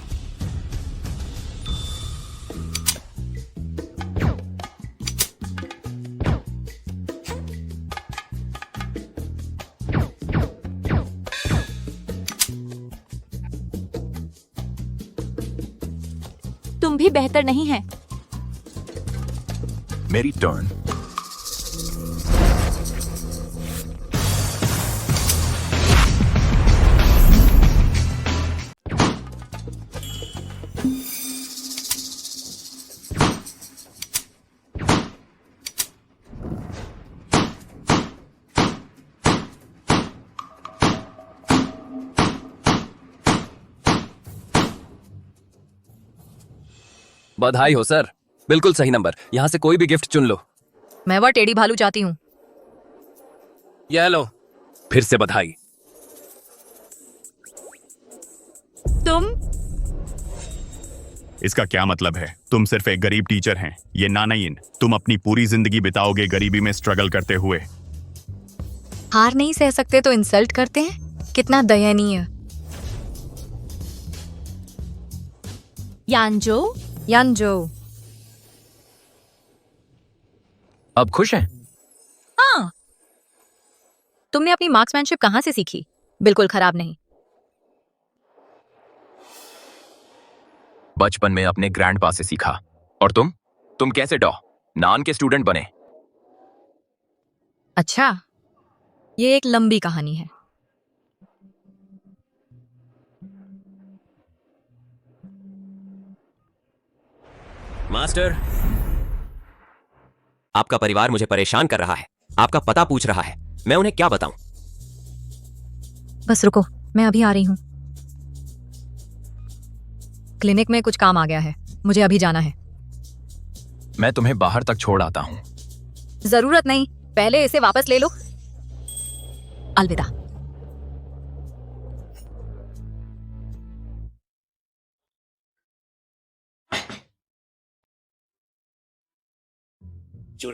तुम भी बेहतर नहीं है। मेरी टर्न। बधाई हो सर, बिल्कुल सही नंबर। यहाँ से कोई भी गिफ्ट चुन लो। मैं वह टेढ़ी भालू चाहती हूँ। यह लो, फिर से बधाई। तुम? इसका क्या मतलब है? तुम सिर्फ एक गरीब टीचर हैं। ये नानाइन, तुम अपनी पूरी जिंदगी बिताओगे गरीबी में स्ट्रगल करते हुए। हार नहीं सह सकते तो इंसल्ट करते हैं, कितना दयनीय। यानजो? यानजो, अब खुश हैं? हाँ। तुमने अपनी मार्क्समैनशिप कहाँ से सीखी? बिल्कुल खराब नहीं। बचपन में अपने ग्रैंडपा से सीखा। और तुम कैसे नान के स्टूडेंट बने? अच्छा, ये एक लंबी कहानी है। मास्टर, आपका परिवार मुझे परेशान कर रहा है। आपका पता पूछ रहा है, मैं उन्हें क्या बताऊं? बस रुको, मैं अभी आ रही हूँ। क्लिनिक में कुछ काम आ गया है, मुझे अभी जाना है। मैं तुम्हें बाहर तक छोड़ आता हूं। जरूरत नहीं, पहले इसे वापस ले लो। अलविदा।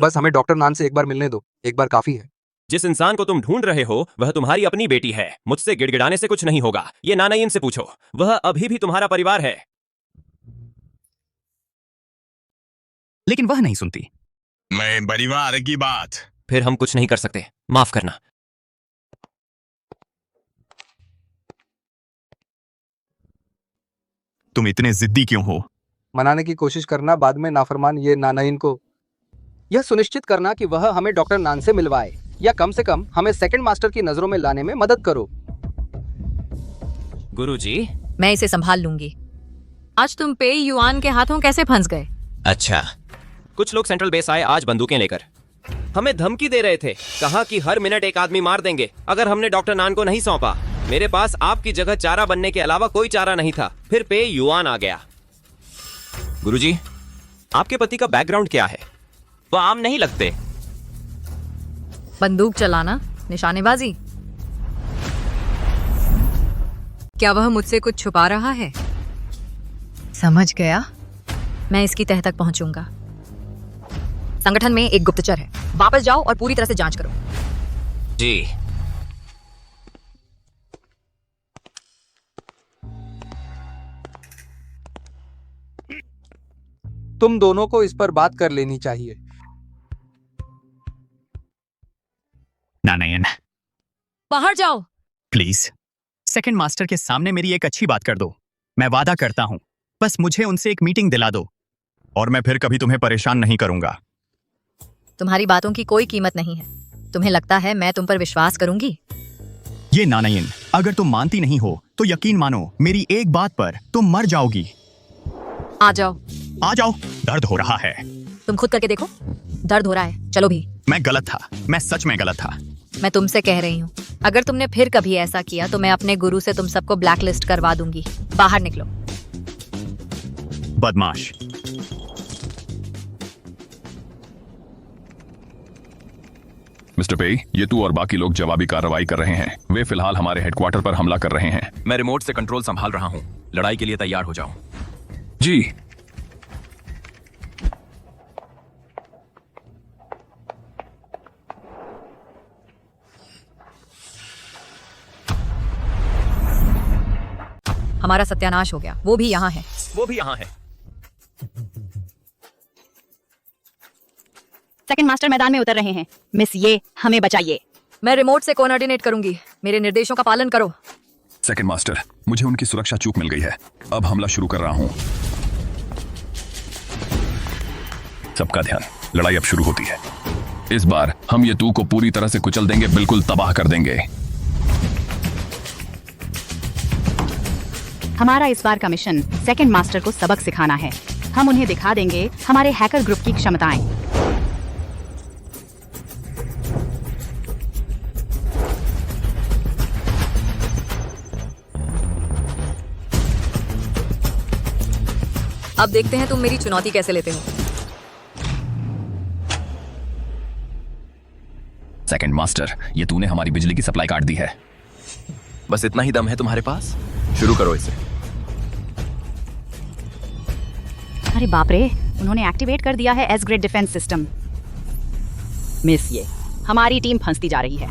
बस हमें डॉक्टर नान से एक बार मिलने दो, एक बार काफी है। जिस इंसान को तुम ढूंढ रहे हो वह तुम्हारी अपनी बेटी है। मुझसे गिड़गिड़ाने से कुछ नहीं होगा। ये नानाइन से पूछो, वह अभी भी तुम्हारा परिवार है। लेकिन वह नहीं सुनती। मैं परिवार की बात फिर हम कुछ नहीं कर सकते, माफ करना। तुम इतने जिद्दी क्यों हो? मनाने की कोशिश करना, बाद में नाफरमान ये नानाइन को यह सुनिश्चित करना कि वह हमें डॉक्टर नान से मिलवाए, या कम से कम हमें सेकंड मास्टर की नजरों में लाने में मदद करो। गुरुजी। मैं इसे संभाल लूंगी। आज तुम पे युआन के हाथों कैसे फंस गए? अच्छा, कुछ लोग सेंट्रल बेस आए आज बंदूकें लेकर। हमें धमकी दे रहे थे, कहा कि हर मिनट एक आदमी मार देंगे अगर हमने डॉक्टर नान को नहीं सौंपा। मेरे पास आपकी जगह चारा बनने के अलावा कोई चारा नहीं था। फिर पे युआन आ गया। गुरुजी, आपके पति का बैकग्राउंड क्या है? वो आम नहीं लगते। बंदूक चलाना, निशानेबाजी। क्या वह मुझसे कुछ छुपा रहा है? समझ गया। मैं इसकी तह तक पहुंचूंगा। संगठन में एक गुप्तचर है। वापस जाओ और पूरी तरह से जांच करो। जी। तुम दोनों को इस पर बात कर लेनी चाहिए। नानायन, बाहर जाओ। प्लीज सेकंड मास्टर के सामने मेरी एक अच्छी बात कर दो। मैं वादा करता हूं, बस मुझे उनसे एक मीटिंग दिला दो और मैं फिर कभी तुम्हें परेशान नहीं करूंगा। तुम्हारी बातों की कोई कीमत नहीं है। तुम्हें लगता है मैं तुम पर विश्वास करूंगी? ये नानायन, अगर तुम मानती नहीं हो तो यकीन मानो, मेरी एक बात पर तुम मर जाओगी। आ जाओ। आ जाओ। दर्द हो रहा है। तुम खुद करके देखो। दर्द हो रहा है, चलो भी। मैं गलत था, मैं सच में गलत था। मैं तुमसे कह रही हूँ, अगर तुमने फिर कभी ऐसा किया तो मैं अपने गुरु से तुम सबको ब्लैकलिस्ट करवा दूंगी। बाहर निकलो। बदमाश। मिस्टर पे, ये तू और बाकी लोग जवाबी कार्रवाई कर रहे हैं। वे फिलहाल हमारे हेडक्वार्टर पर हमला कर रहे हैं। मैं रिमोट से कंट्रोल संभाल रहा हूँ। लड़ाई के लिए तैयार हो जाओ। जी। हमारा सत्यानाश हो गया। वो भी यहाँ है। वो भी यहाँ है। सेकंड मास्टर मैदान में उतर रहे हैं। मिस ये, हमें बचाइए। मैं रिमोट से कोऑर्डिनेट करूंगी। मेरे निर्देशों का पालन करो। सेकंड मास्टर, मुझे उनकी सुरक्षा चूक मिल गई है। अब हमला शुरू कर रहा हूं। सबका ध्यान, लड़ाई अब शुरू होती है। इस बार हम ये तू को पूरी तरह से कुचल देंगे, बिल्कुल तबाह कर देंगे। हमारा इस बार का मिशन सेकंड मास्टर को सबक सिखाना है। हम उन्हें दिखा देंगे हमारे हैकर ग्रुप की क्षमताएं। अब देखते हैं तुम मेरी चुनौती कैसे लेते हो। सेकंड मास्टर, ये तूने हमारी बिजली की सप्लाई काट दी है। बस इतना ही दम है तुम्हारे पास? शुरू करो इसे। अरे बाप रे, उन्होंने एक्टिवेट कर दिया है S grade defence system. Miss ये, हमारी टीम फंसती जा रही है।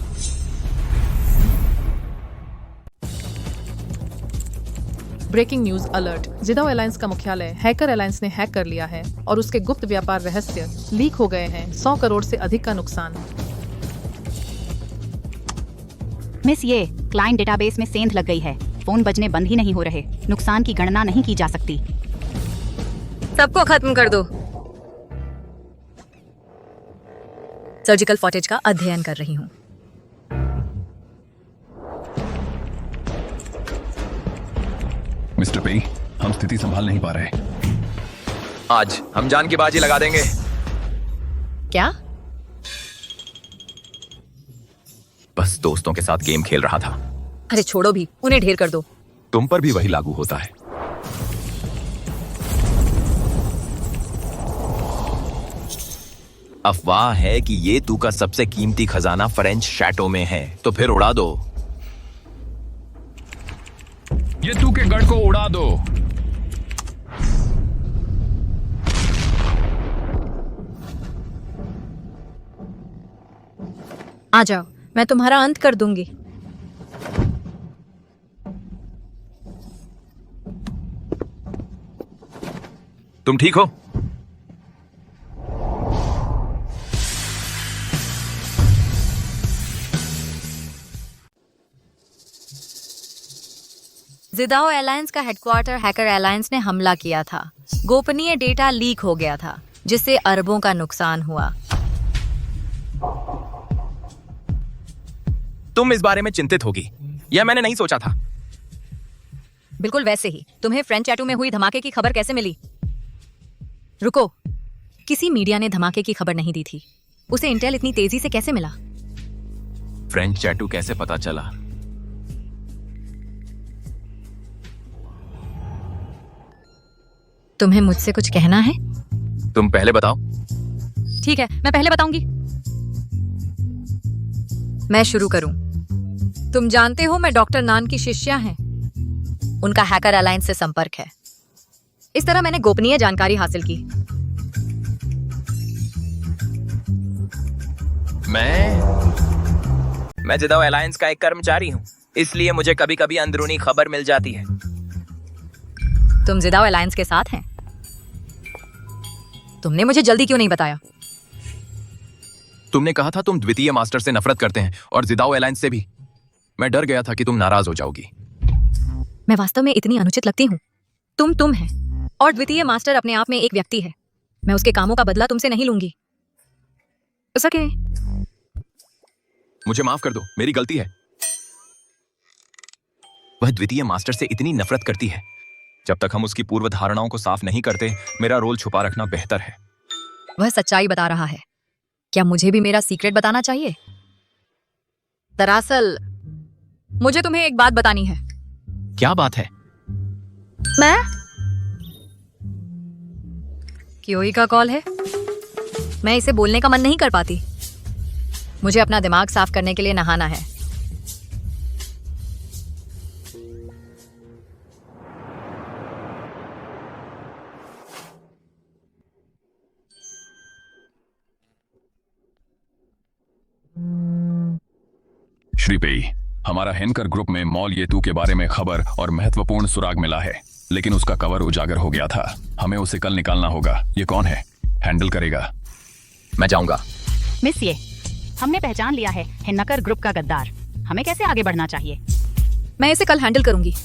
Breaking news alert. जिदाओ अलायंस का मुख्यालय हैकर अलायंस ने हैक कर लिया है और उसके गुप्त व्यापार रहस्य लीक हो गए हैं। 100 करोड़ से अधिक का नुकसान। मिस ये, क्लाइंट डेटाबेस में सेंध लग गई है। फोन बजने बंद ही नहीं हो रहे। नुकसान की गणना नहीं की जा सकती। सबको खत्म कर दो। सर्जिकल फुटेज का अध्ययन कर रही हूँ। मिस्टर पे, हम स्थिति संभाल नहीं पा रहे। आज हम जान की बाजी लगा देंगे। क्या? बस दोस्तों के साथ गेम खेल रहा था। अरे छोड़ो भी, उन्हें ढेर कर दो। तुम पर भी वही लागू होता है। अफवाह है कि ये तू का सबसे कीमती खजाना फ्रेंच शैटो में है, तो फिर उड़ा दो। ये तू के गढ़ को उड़ा दो। आ जाओ, मैं तुम्हारा अंत कर दूंगी। तुम ठीक हो? जिदाओ एलायंस का हेडक्वार्टर हैकर एलायंस ने हमला किया था। गोपनीय डेटा लीक हो गया था, जिससे अरबों का नुकसान हुआ। तुम इस बारे में चिंतित होगी, यह मैंने नहीं सोचा था। बिल्कुल वैसे ही तुम्हें फ्रेंच टैटू में हुई धमाके की खबर कैसे मिली? रुको, किसी मीडिया ने धमाके की खबर नहीं दी थी। उसे इंटेल इतनी तेजी से कैसे मिला? फ्रेंच टैटू कैसे पता चला? तुम्हें मुझसे कुछ कहना है? तुम पहले बताओ। ठीक है, मैं पहले बताऊंगी। मैं शुरू करूं। तुम जानते हो मैं डॉक्टर नान की शिष्या हैं। उनका हैकर अलायंस से संपर्क है। इस तरह मैंने गोपनीय जानकारी हासिल की। मैं जिदाओ अलायंस का एक कर्मचारी हूँ, इसलिए मुझे कभी कभी अंदरूनी खबर मिल जाती है। तुम जिदाओ अलायंस के साथ हैं? तुमने मुझे जल्दी क्यों नहीं बताया? तुमने कहा था तुम द्वितीय मास्टर से नफरत करते हैं और जिदाओ अलायंस से भी। मैं डर गया था कि तुम नाराज हो जाओगी। मैं वास्तव में इतनी अनुचित लगती हूँ? तुम हैं और द्वितीय मास्टर अपने आप में एक व्यक्ति है। मैं उसके कामों का बदला तुमसे नहीं लूंगी। सके मुझे माफ कर दो, मेरी गलती है। वह द्वितीय मास्टर से इतनी नफरत करती है। जब तक हम उसकी पूर्व धारणाओं को साफ नहीं करते, मेरा रोल छुपा रखना बेहतर है। वह सच्चाई बता रहा है। क्या मुझे भी मेरा सीक्रेट बताना चाहिए? दरअसल मुझे तुम्हें एक बात बतानी है। क्या बात है? मैं क्योई का कॉल है। मैं इसे बोलने का मन नहीं कर पाती। मुझे अपना दिमाग साफ करने के लिए नहाना है। श्रीपेई, हमारा हैकर ग्रुप में मॉल येतू के बारे में खबर और महत्वपूर्ण सुराग मिला है, लेकिन उसका कवर उजागर हो गया था। हमें उसे कल निकालना होगा। ये कौन है? हैंडल करेगा? मैं जाऊंगा। मिस ये, हमने पहचान लिया है हिन्नकर ग्रुप का गद्दार। हमें कैसे आगे बढ़ना चाहिए? मैं इसे कल हैंडल करूंगी।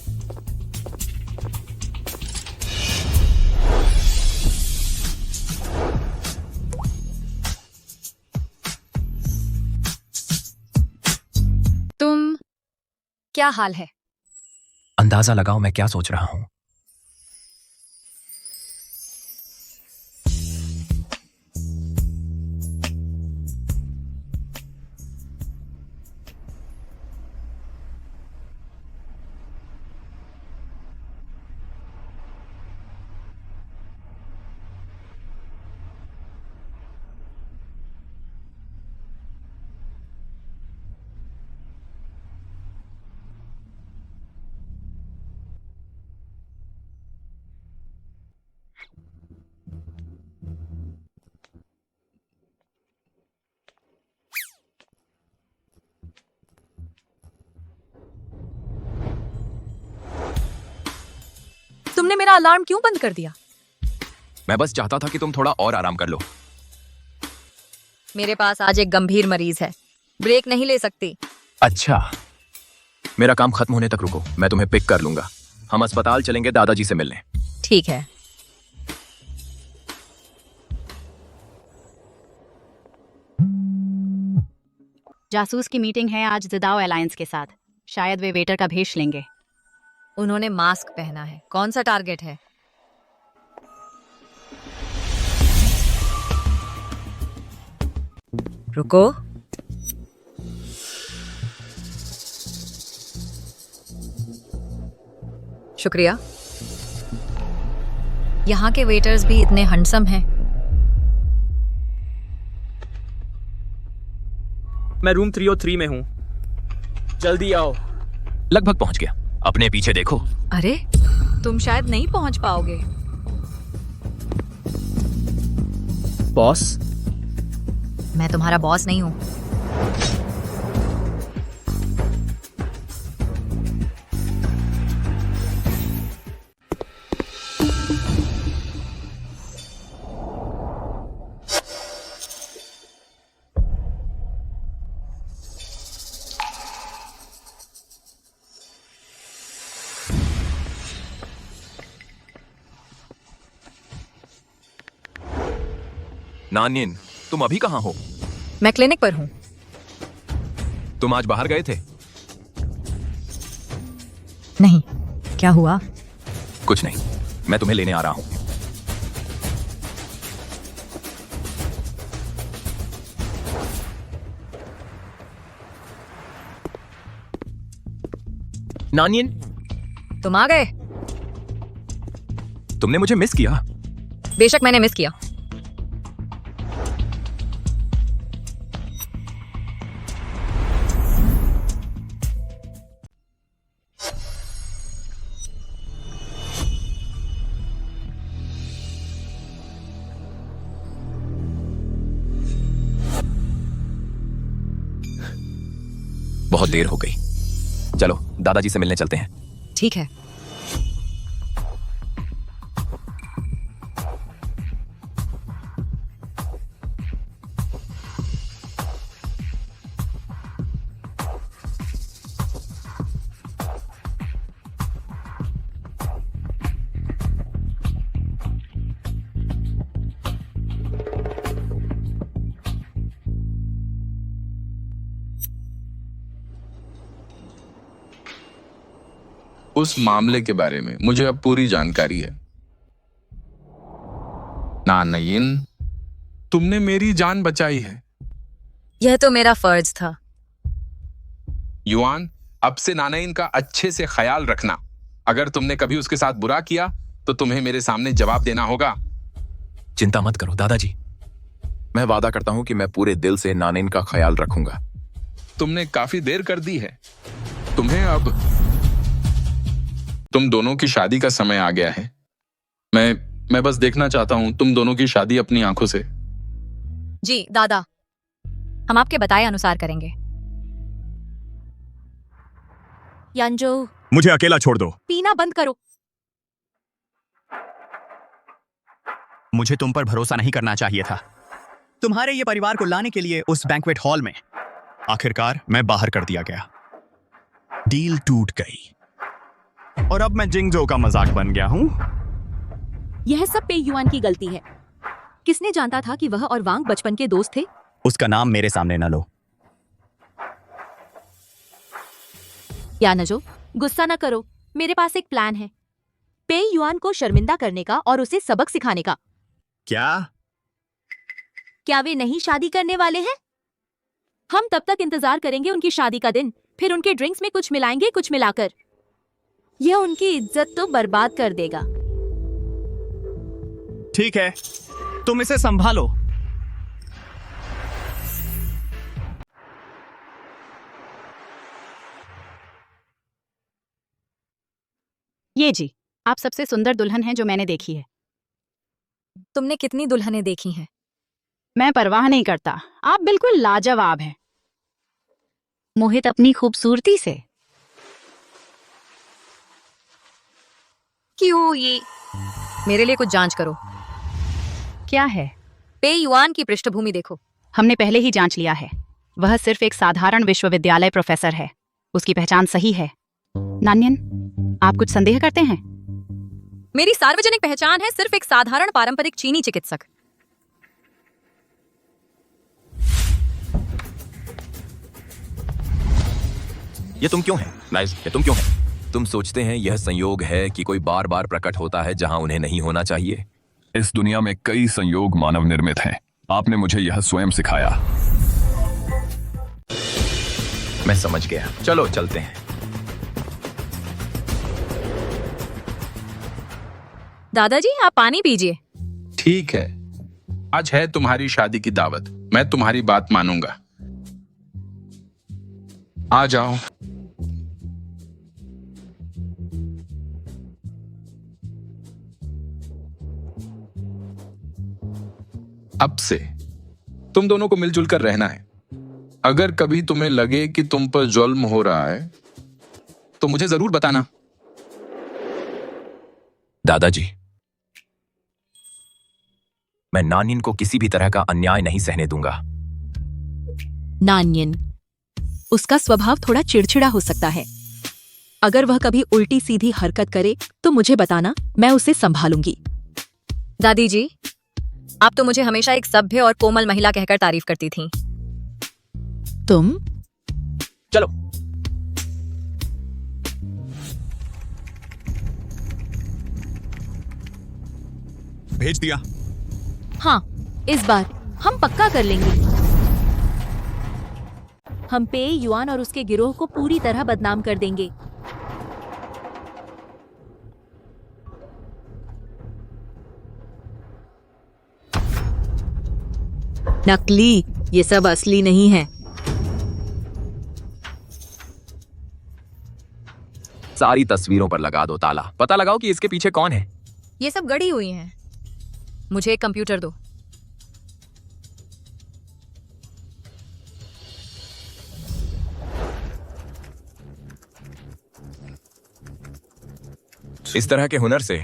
तुम क्या हाल है? अंदाजा लगाओ मैं क्या सोच रहा हूं। तुमने मेरा अलार्म क्यों बंद कर दिया? मैं बस चाहता था कि तुम थोड़ा और आराम कर लो। मेरे पास आज एक गंभीर मरीज है। ब्रेक नहीं ले सकती। अच्छा, मेरा काम खत्म होने तक रुको, मैं तुम्हें पिक कर लूंगा। हम अस्पताल चलेंगे दादाजी से मिलने। ठीक है। जासूस की मीटिंग है आज जिदाओ अलायंस के साथ। शायद वे वेटर का भेष लेंगे। उन्होंने मास्क पहना है। कौन सा टारगेट है? रुको। शुक्रिया। यहाँ के वेटर्स भी इतने हंडसम हैं। मैं रूम 303 में हूँ। जल्दी आओ। लगभग पहुंच गया। अपने पीछे देखो। अरे, तुम शायद नहीं पहुंच पाओगे। बॉस? मैं तुम्हारा बॉस नहीं हूं। नानिन, तुम अभी कहाँ हो? मैं क्लिनिक पर हूँ। तुम आज बाहर गए थे? नहीं, क्या हुआ? कुछ नहीं, मैं तुम्हें लेने आ रहा हूँ। नानिन, तुम आ गए? तुमने मुझे मिस किया? बेशक मैंने मिस किया। बहुत देर हो गई। चलो दादाजी से मिलने चलते हैं। ठीक है। उस मामले के बारे में मुझे अब पूरी जानकारी है। नानयिन, तुमने मेरी जान बचाई है। यह तो मेरा फर्ज था। युआन, अब से नानयिन का अच्छे से ख्याल रखना। अगर तुमने कभी उसके साथ बुरा किया तो तुम्हें मेरे सामने जवाब देना होगा। चिंता मत करो दादाजी, मैं वादा करता हूं कि मैं पूरे दिल से नानिन का ख्याल रखूंगा। तुमने काफी देर कर दी है। तुम दोनों की शादी का समय आ गया है। मैं बस देखना चाहता हूं तुम दोनों की शादी अपनी आंखों से। जी दादा, हम आपके बताए अनुसार करेंगे। यानजो, मुझे अकेला छोड़ दो। पीना बंद करो। मुझे तुम पर भरोसा नहीं करना चाहिए था। तुम्हारे ये परिवार को लाने के लिए उस बैंक्वेट हॉल में आखिरकार मैं बाहर कर दिया गया। डील टूट गई और अब मैं जिंगजो का मजाक बन गया हूं। यह सब पे युआन की गलती है। किसने जानता था कि वह और वांग बचपन के दोस्त थे? उसका नाम मेरे सामने न लो। यानजो, गुस्सा न करो। मेरे पास एक प्लान है, पे युआन को शर्मिंदा करने का और उसे सबक सिखाने का। क्या वे नहीं शादी करने वाले हैं? हम तब तक इंतजार करेंगे उनकी शादी का दिन, फिर उनके ड्रिंक्स में कुछ मिलाएंगे, कुछ मिलाकर। यह उनकी इज्जत तो बर्बाद कर देगा। ठीक है, तुम इसे संभालो। ये जी, आप सबसे सुंदर दुल्हन हैं जो मैंने देखी है। तुमने कितनी दुल्हनें देखी हैं? मैं परवाह नहीं करता, आप बिल्कुल लाजवाब हैं। मोहित अपनी खूबसूरती से। क्यों ये? मेरे लिए कुछ जांच करो। क्या है? पे युआन की पृष्ठभूमि देखो। हमने पहले ही जांच लिया है। वह सिर्फ एक साधारण विश्वविद्यालय प्रोफेसर है। उसकी पहचान सही है। नान्यन, आप कुछ संदेह करते हैं? मेरी सार्वजनिक पहचान है सिर्फ एक साधारण पारंपरिक चीनी चिकित्सक। ये तुम क्यों है? नाइस, ये तुम क्यों है? तुम सोचते हैं यह संयोग है कि कोई बार बार प्रकट होता है जहां उन्हें नहीं होना चाहिए? इस दुनिया में कई संयोग मानव निर्मित हैं। आपने मुझे यह स्वयं सिखाया। मैं समझ गया, चलो चलते हैं। दादाजी, आप पानी पीजिए। ठीक है, आज है तुम्हारी शादी की दावत। मैं तुम्हारी बात मानूंगा। आ जाओ। अब से तुम दोनों को मिलजुल कर रहना है। अगर कभी तुम्हें लगे कि तुम पर जुल्म हो रहा है तो मुझे जरूर बताना। दादाजी, मैं नानिन को किसी भी तरह का अन्याय नहीं सहने दूंगा। नान्यन, उसका स्वभाव थोड़ा चिड़चिड़ा हो सकता है। अगर वह कभी उल्टी सीधी हरकत करे तो मुझे बताना, मैं उसे संभालूंगी। दादी जी, आप तो मुझे हमेशा एक सभ्य और कोमल महिला कहकर तारीफ करती थीं। तुम चलो। भेज दिया। हाँ, इस बार हम पक्का कर लेंगे। हम पे युआन और उसके गिरोह को पूरी तरह बदनाम कर देंगे। नकली, ये सब असली नहीं है। सारी तस्वीरों पर लगा दो ताला। पता लगाओ कि इसके पीछे कौन है। ये सब गड़ी हुई हैं। मुझे एक कंप्यूटर दो। इस तरह के हुनर से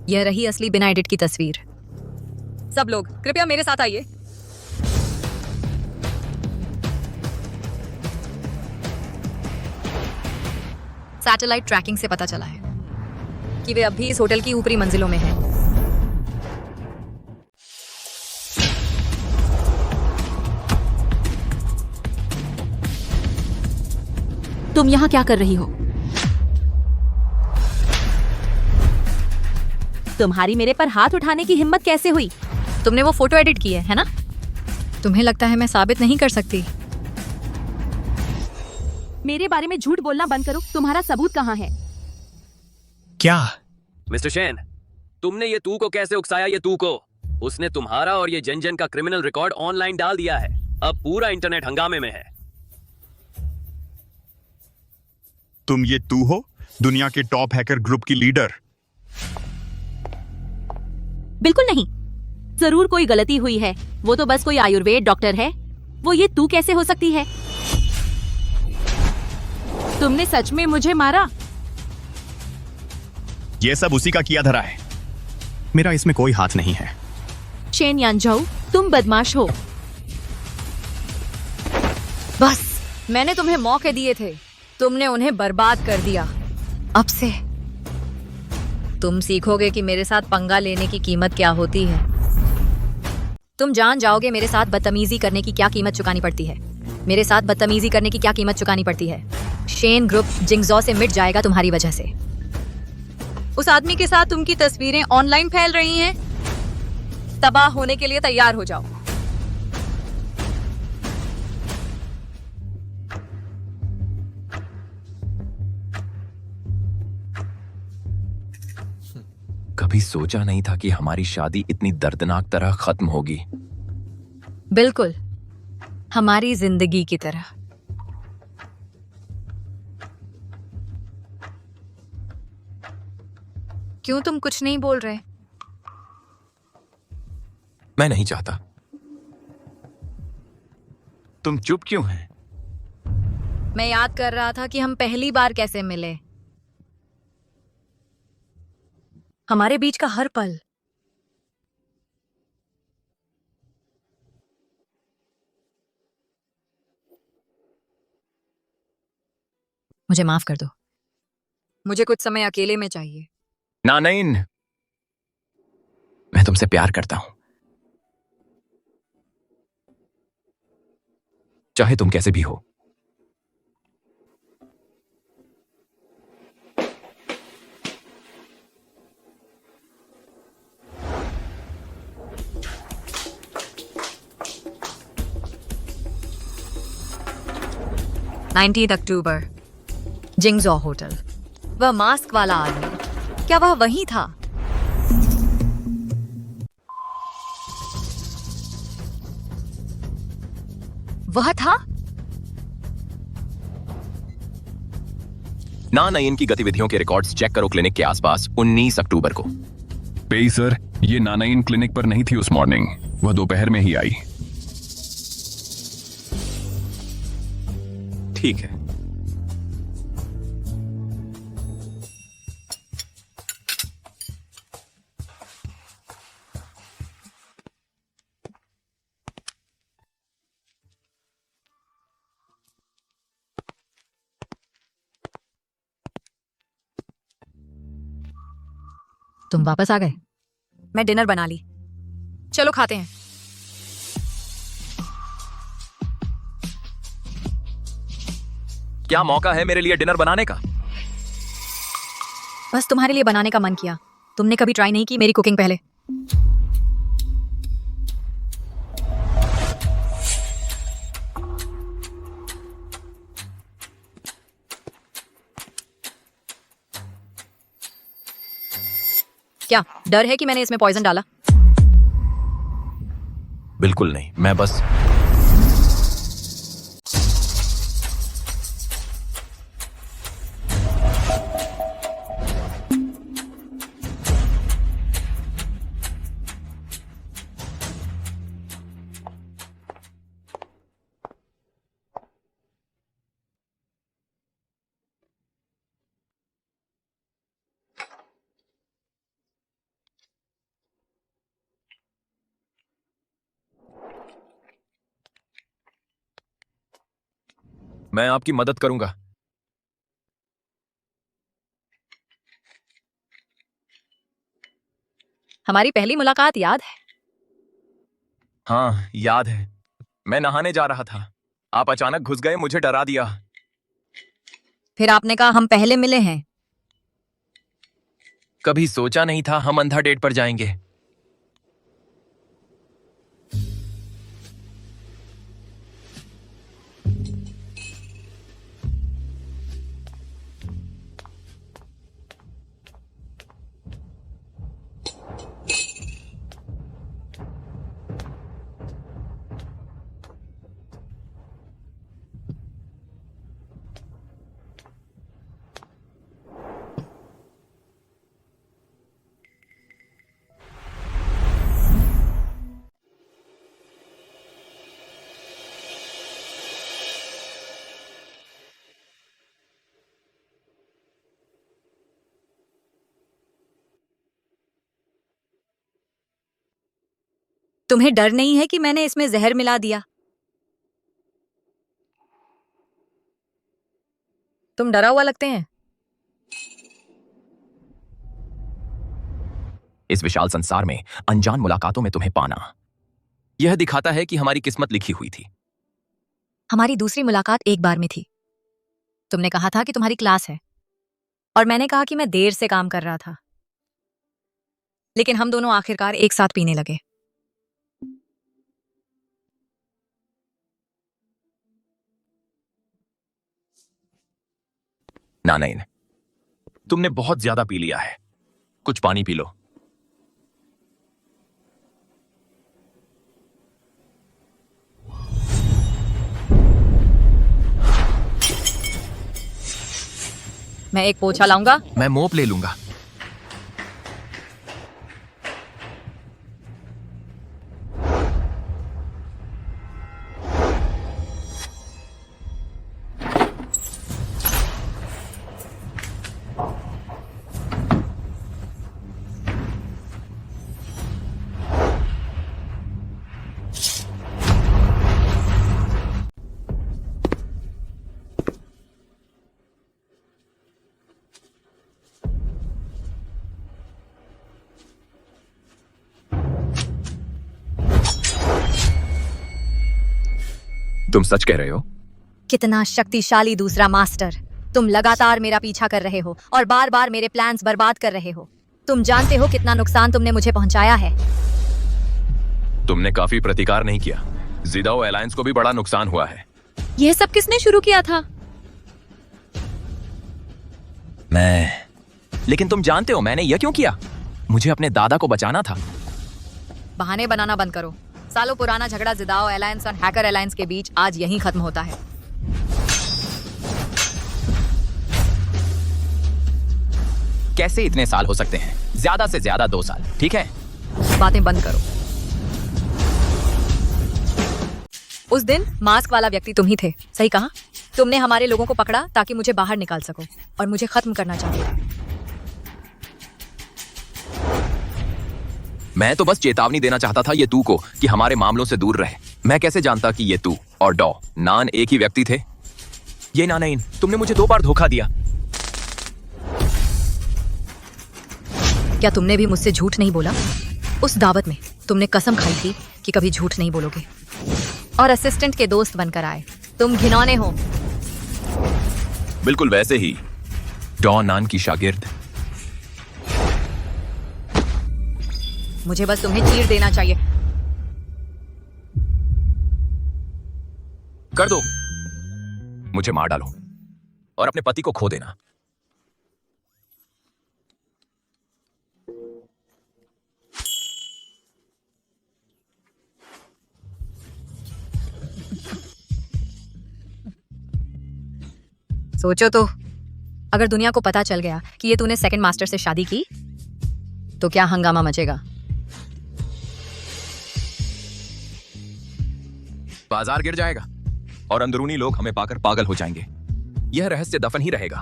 यह रही असली बिना एडिट की तस्वीर। सब लोग कृपया मेरे साथ आइए। सैटेलाइट ट्रैकिंग से पता चला है कि वे अब भी इस होटल की ऊपरी मंजिलों में हैं। तुम यहाँ क्या कर रही हो? तुम्हारी मेरे पर हाथ उठाने की हिम्मत कैसे हुई? तुमने वो फोटो एडिट की है ना? तुम्हें लगता है मैं साबित नहीं कर सकती? मेरे बारे में झूठ बोलना बंद करो। तुम्हारा सबूत कहाँ है? क्या? मिस्टर शेन, तुमने ये तू को कैसे उकसाया? ये तू को उसने तुम्हारा और ये जन जन का क्रिमिनल रिकॉर्ड ऑनलाइन डाल दिया है। अब पूरा इंटरनेट हंगामे में है। तुम ये तू हो, दुनिया के टॉप हैकर ग्रुप की लीडर? बिल्कुल नहीं। जरूर कोई गलती हुई है। वो तो बस कोई आयुर्वेद डॉक्टर है। वो ये तू कैसे हो सकती है? तुमने सच में मुझे मारा? ये सब उसी का किया धरा है। मेरा इसमें कोई हाथ नहीं है। शेन यानझाओ, तुम बदमाश हो। बस, मैंने तुम्हें मौके दिए थे, तुमने उन्हें बर्बाद कर दिया। अब से तुम सीखोगे कि मेरे साथ पंगा लेने की कीमत क्या होती है। तुम जान जाओगे मेरे साथ बदतमीजी करने की क्या कीमत चुकानी पड़ती है। मेरे साथ बदतमीजी करने की क्या कीमत चुकानी पड़ती है। शेन ग्रुप जिंगजो से मिट जाएगा तुम्हारी वजह से। उस आदमी के साथ तुम की तस्वीरें ऑनलाइन फैल रही हैं। तबाह होने के लिए तैयार हो जाओ। कभी सोचा नहीं था कि हमारी शादी इतनी दर्दनाक तरह खत्म होगी। बिल्कुल, हमारी जिंदगी की तरह। क्यों तुम कुछ नहीं बोल रहे? मैं नहीं चाहता। तुम चुप क्यों हैं? मैं याद कर रहा था कि हम पहली बार कैसे मिले। हमारे बीच का हर पल। मुझे माफ कर दो। मुझे कुछ समय अकेले में चाहिए। नानईन, मैं तुमसे प्यार करता हूं, चाहे तुम कैसे भी हो। अक्टूबर, जिंगजो होटल। वह मास्क वाला आदमी, क्या वह वही था? वह था? नानईन की गतिविधियों के रिकॉर्ड्स चेक करो क्लिनिक के आसपास 19 अक्टूबर को। पेई सर, ये नानईन क्लिनिक पर नहीं थी उस मॉर्निंग। वह दोपहर में ही आई। ठीक है। तुम वापस आ गए? मैं डिनर बना ली। चलो खाते हैं। क्या मौका है मेरे लिए डिनर बनाने का? बस तुम्हारे लिए बनाने का मन किया। तुमने कभी ट्राई नहीं की मेरी कुकिंग पहले? क्या डर है कि मैंने इसमें पॉइजन डाला? बिल्कुल नहीं, मैं बस मैं आपकी मदद करूंगा। हमारी पहली मुलाकात याद है? हाँ याद है, मैं नहाने जा रहा था, आप अचानक घुस गए, मुझे डरा दिया। फिर आपने कहा हम पहले मिले हैं। कभी सोचा नहीं था हम अंधा डेट पर जाएंगे। तुम्हें डर नहीं है कि मैंने इसमें जहर मिला दिया? तुम डरा हुआ लगते हैं। इस विशाल संसार में अनजान मुलाकातों में तुम्हें पाना, यह दिखाता है कि हमारी किस्मत लिखी हुई थी। हमारी दूसरी मुलाकात एक बार में थी। तुमने कहा था कि तुम्हारी क्लास है और मैंने कहा कि मैं देर से काम कर रहा था, लेकिन हम दोनों आखिरकार एक साथ पीने लगे। नानैन, तुमने बहुत ज्यादा पी लिया है, कुछ पानी पी लो। मैं एक पोछा लाऊंगा। मैं मोप ले लूंगा। तुम सच कह रहे हो? कितना शक्तिशाली दूसरा मास्टर। तुम लगातार मेरा पीछा कर रहे हो और बार बार मेरे प्लान्स बर्बाद कर रहे हो। तुम जानते हो कितना नुकसान तुमने मुझे पहुंचाया है। तुमने काफी प्रतिकार नहीं किया। जिदाओ एलायंस को भी बड़ा नुकसान हुआ है। यह सब किसने शुरू किया था? लेकिन तुम जानते हो मैंने यह क्यों किया? मुझे अपने दादा को बचाना था। बहाने बनाना बंद करो। सालों पुराना झगड़ा जिदाओ एलायंस और हैकर एलायंस के बीच आज यहीं खत्म होता है। कैसे इतने साल हो सकते हैं? ज्यादा से ज्यादा 2 साल, ठीक है? बातें बंद करो। उस दिन मास्क वाला व्यक्ति तुम ही थे, सही कहा। तुमने हमारे लोगों को पकड़ा ताकि मुझे बाहर निकाल सको और मुझे खत्म करना चाहते थे। मैं तो बस चेतावनी देना चाहता था ये तू को कि हमारे मामलों से दूर रहे। मैं कैसे जानता कि ये तू और डॉ नान एक ही व्यक्ति थे? ये नानैन, तुमने मुझे 2 बार धोखा दिया। क्या तुमने भी मुझसे झूठ नहीं बोला? उस दावत में तुमने कसम खाई थी कि कभी झूठ नहीं बोलोगे और असिस्टेंट के दोस्त बनकर आए। तुम घिनौने हो। बिल्कुल वैसे ही डॉन नान की शागिर्द। मुझे बस तुम्हें चीर देना चाहिए। कर दो, मुझे मार डालो और अपने पति को खो देना। सोचो तो, अगर दुनिया को पता चल गया कि ये तूने सेकंड मास्टर से शादी की तो क्या हंगामा मचेगा। बाजार गिर जाएगा और अंदरूनी लोग हमें पाकर पागल हो जाएंगे। यह रहस्य दफन ही रहेगा।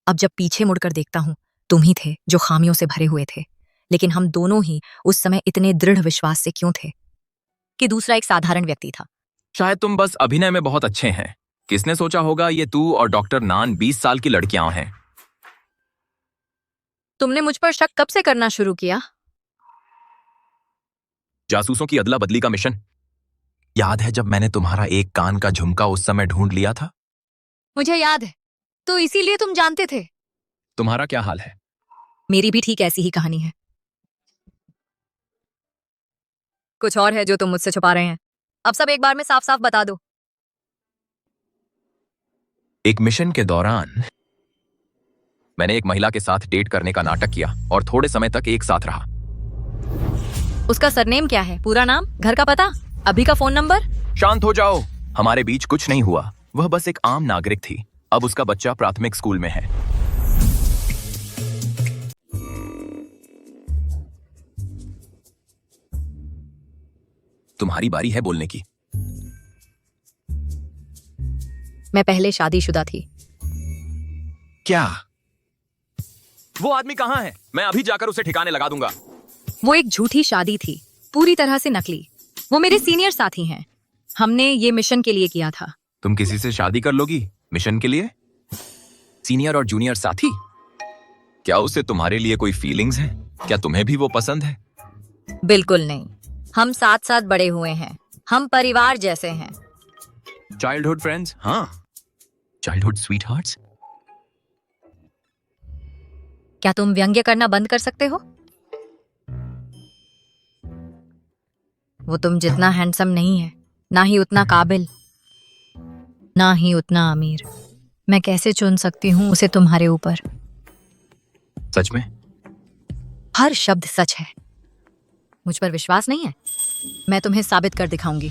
अब जब पीछे मुड़कर देखता हूं, तुम ही थे जो खामियों से भरे हुए थे, लेकिन हम दोनों ही उस समय इतने दृढ़ विश्वास से क्यों थे कि दूसरा एक साधारण व्यक्ति था। शायद तुम बस अभिनय में बहुत अच्छे हैं। किसने सोचा होगा ये तू और डॉक्टर नान 20 साल की लड़कियां हैं। तुमने मुझ पर शक कब से करना शुरू किया? जासूसों की अदला बदली का मिशन याद है जब मैंने तुम्हारा एक कान का झुमका उस समय ढूंढ लिया था? मुझे याद है, तो इसीलिए तुम जानते थे। तुम्हारा क्या हाल है? मेरी भी ठीक ऐसी ही कहानी है। कुछ और है जो तुम मुझसे छुपा रहे हैं। अब सब एक बार में साफ साफ बता दो। एक मिशन के दौरान मैंने एक महिला के साथ डेट करने का नाटक किया और थोड़े समय तक एक साथ रहा। उसका सरनेम क्या है? पूरा नाम, घर का पता, अभी का फोन नंबर? शांत हो जाओ। हमारे बीच कुछ नहीं हुआ। वह बस एक आम नागरिक थी। अब उसका बच्चा प्राथमिक स्कूल में है। तुम्हारी बारी है बोलने की। मैं पहले शादीशुदा थी। क्या? वो आदमी कहाँ है? मैं अभी जाकर उसे ठिकाने लगा दूंगा। वो एक झूठी शादी थी, पूरी तरह से नकली। वो मेरे सीनियर साथी हैं। हमने ये मिशन के लिए किया था। तुम किसी से शादी कर लोगी मिशन के लिए? सीनियर और जूनियर साथी? क्या उसे तुम्हारे लिए कोई फीलिंग्स है? क्या तुम्हें भी वो पसंद है? बिल्कुल नहीं। हम साथ साथ बड़े हुए हैं। हम परिवार जैसे हैं। Childhood friends? हाँ, चाइल्डहुड स्वीटहार्ट्स। क्या तुम व्यंग्य करना बंद कर सकते हो? वो तुम जितना हैंडसम नहीं है, ना ही उतना काबिल, ना ही उतना अमीर। मैं कैसे चुन सकती हूँ उसे तुम्हारे ऊपर? सच में? हर शब्द सच है। मुझ पर विश्वास नहीं है? मैं तुम्हें साबित कर दिखाऊंगी।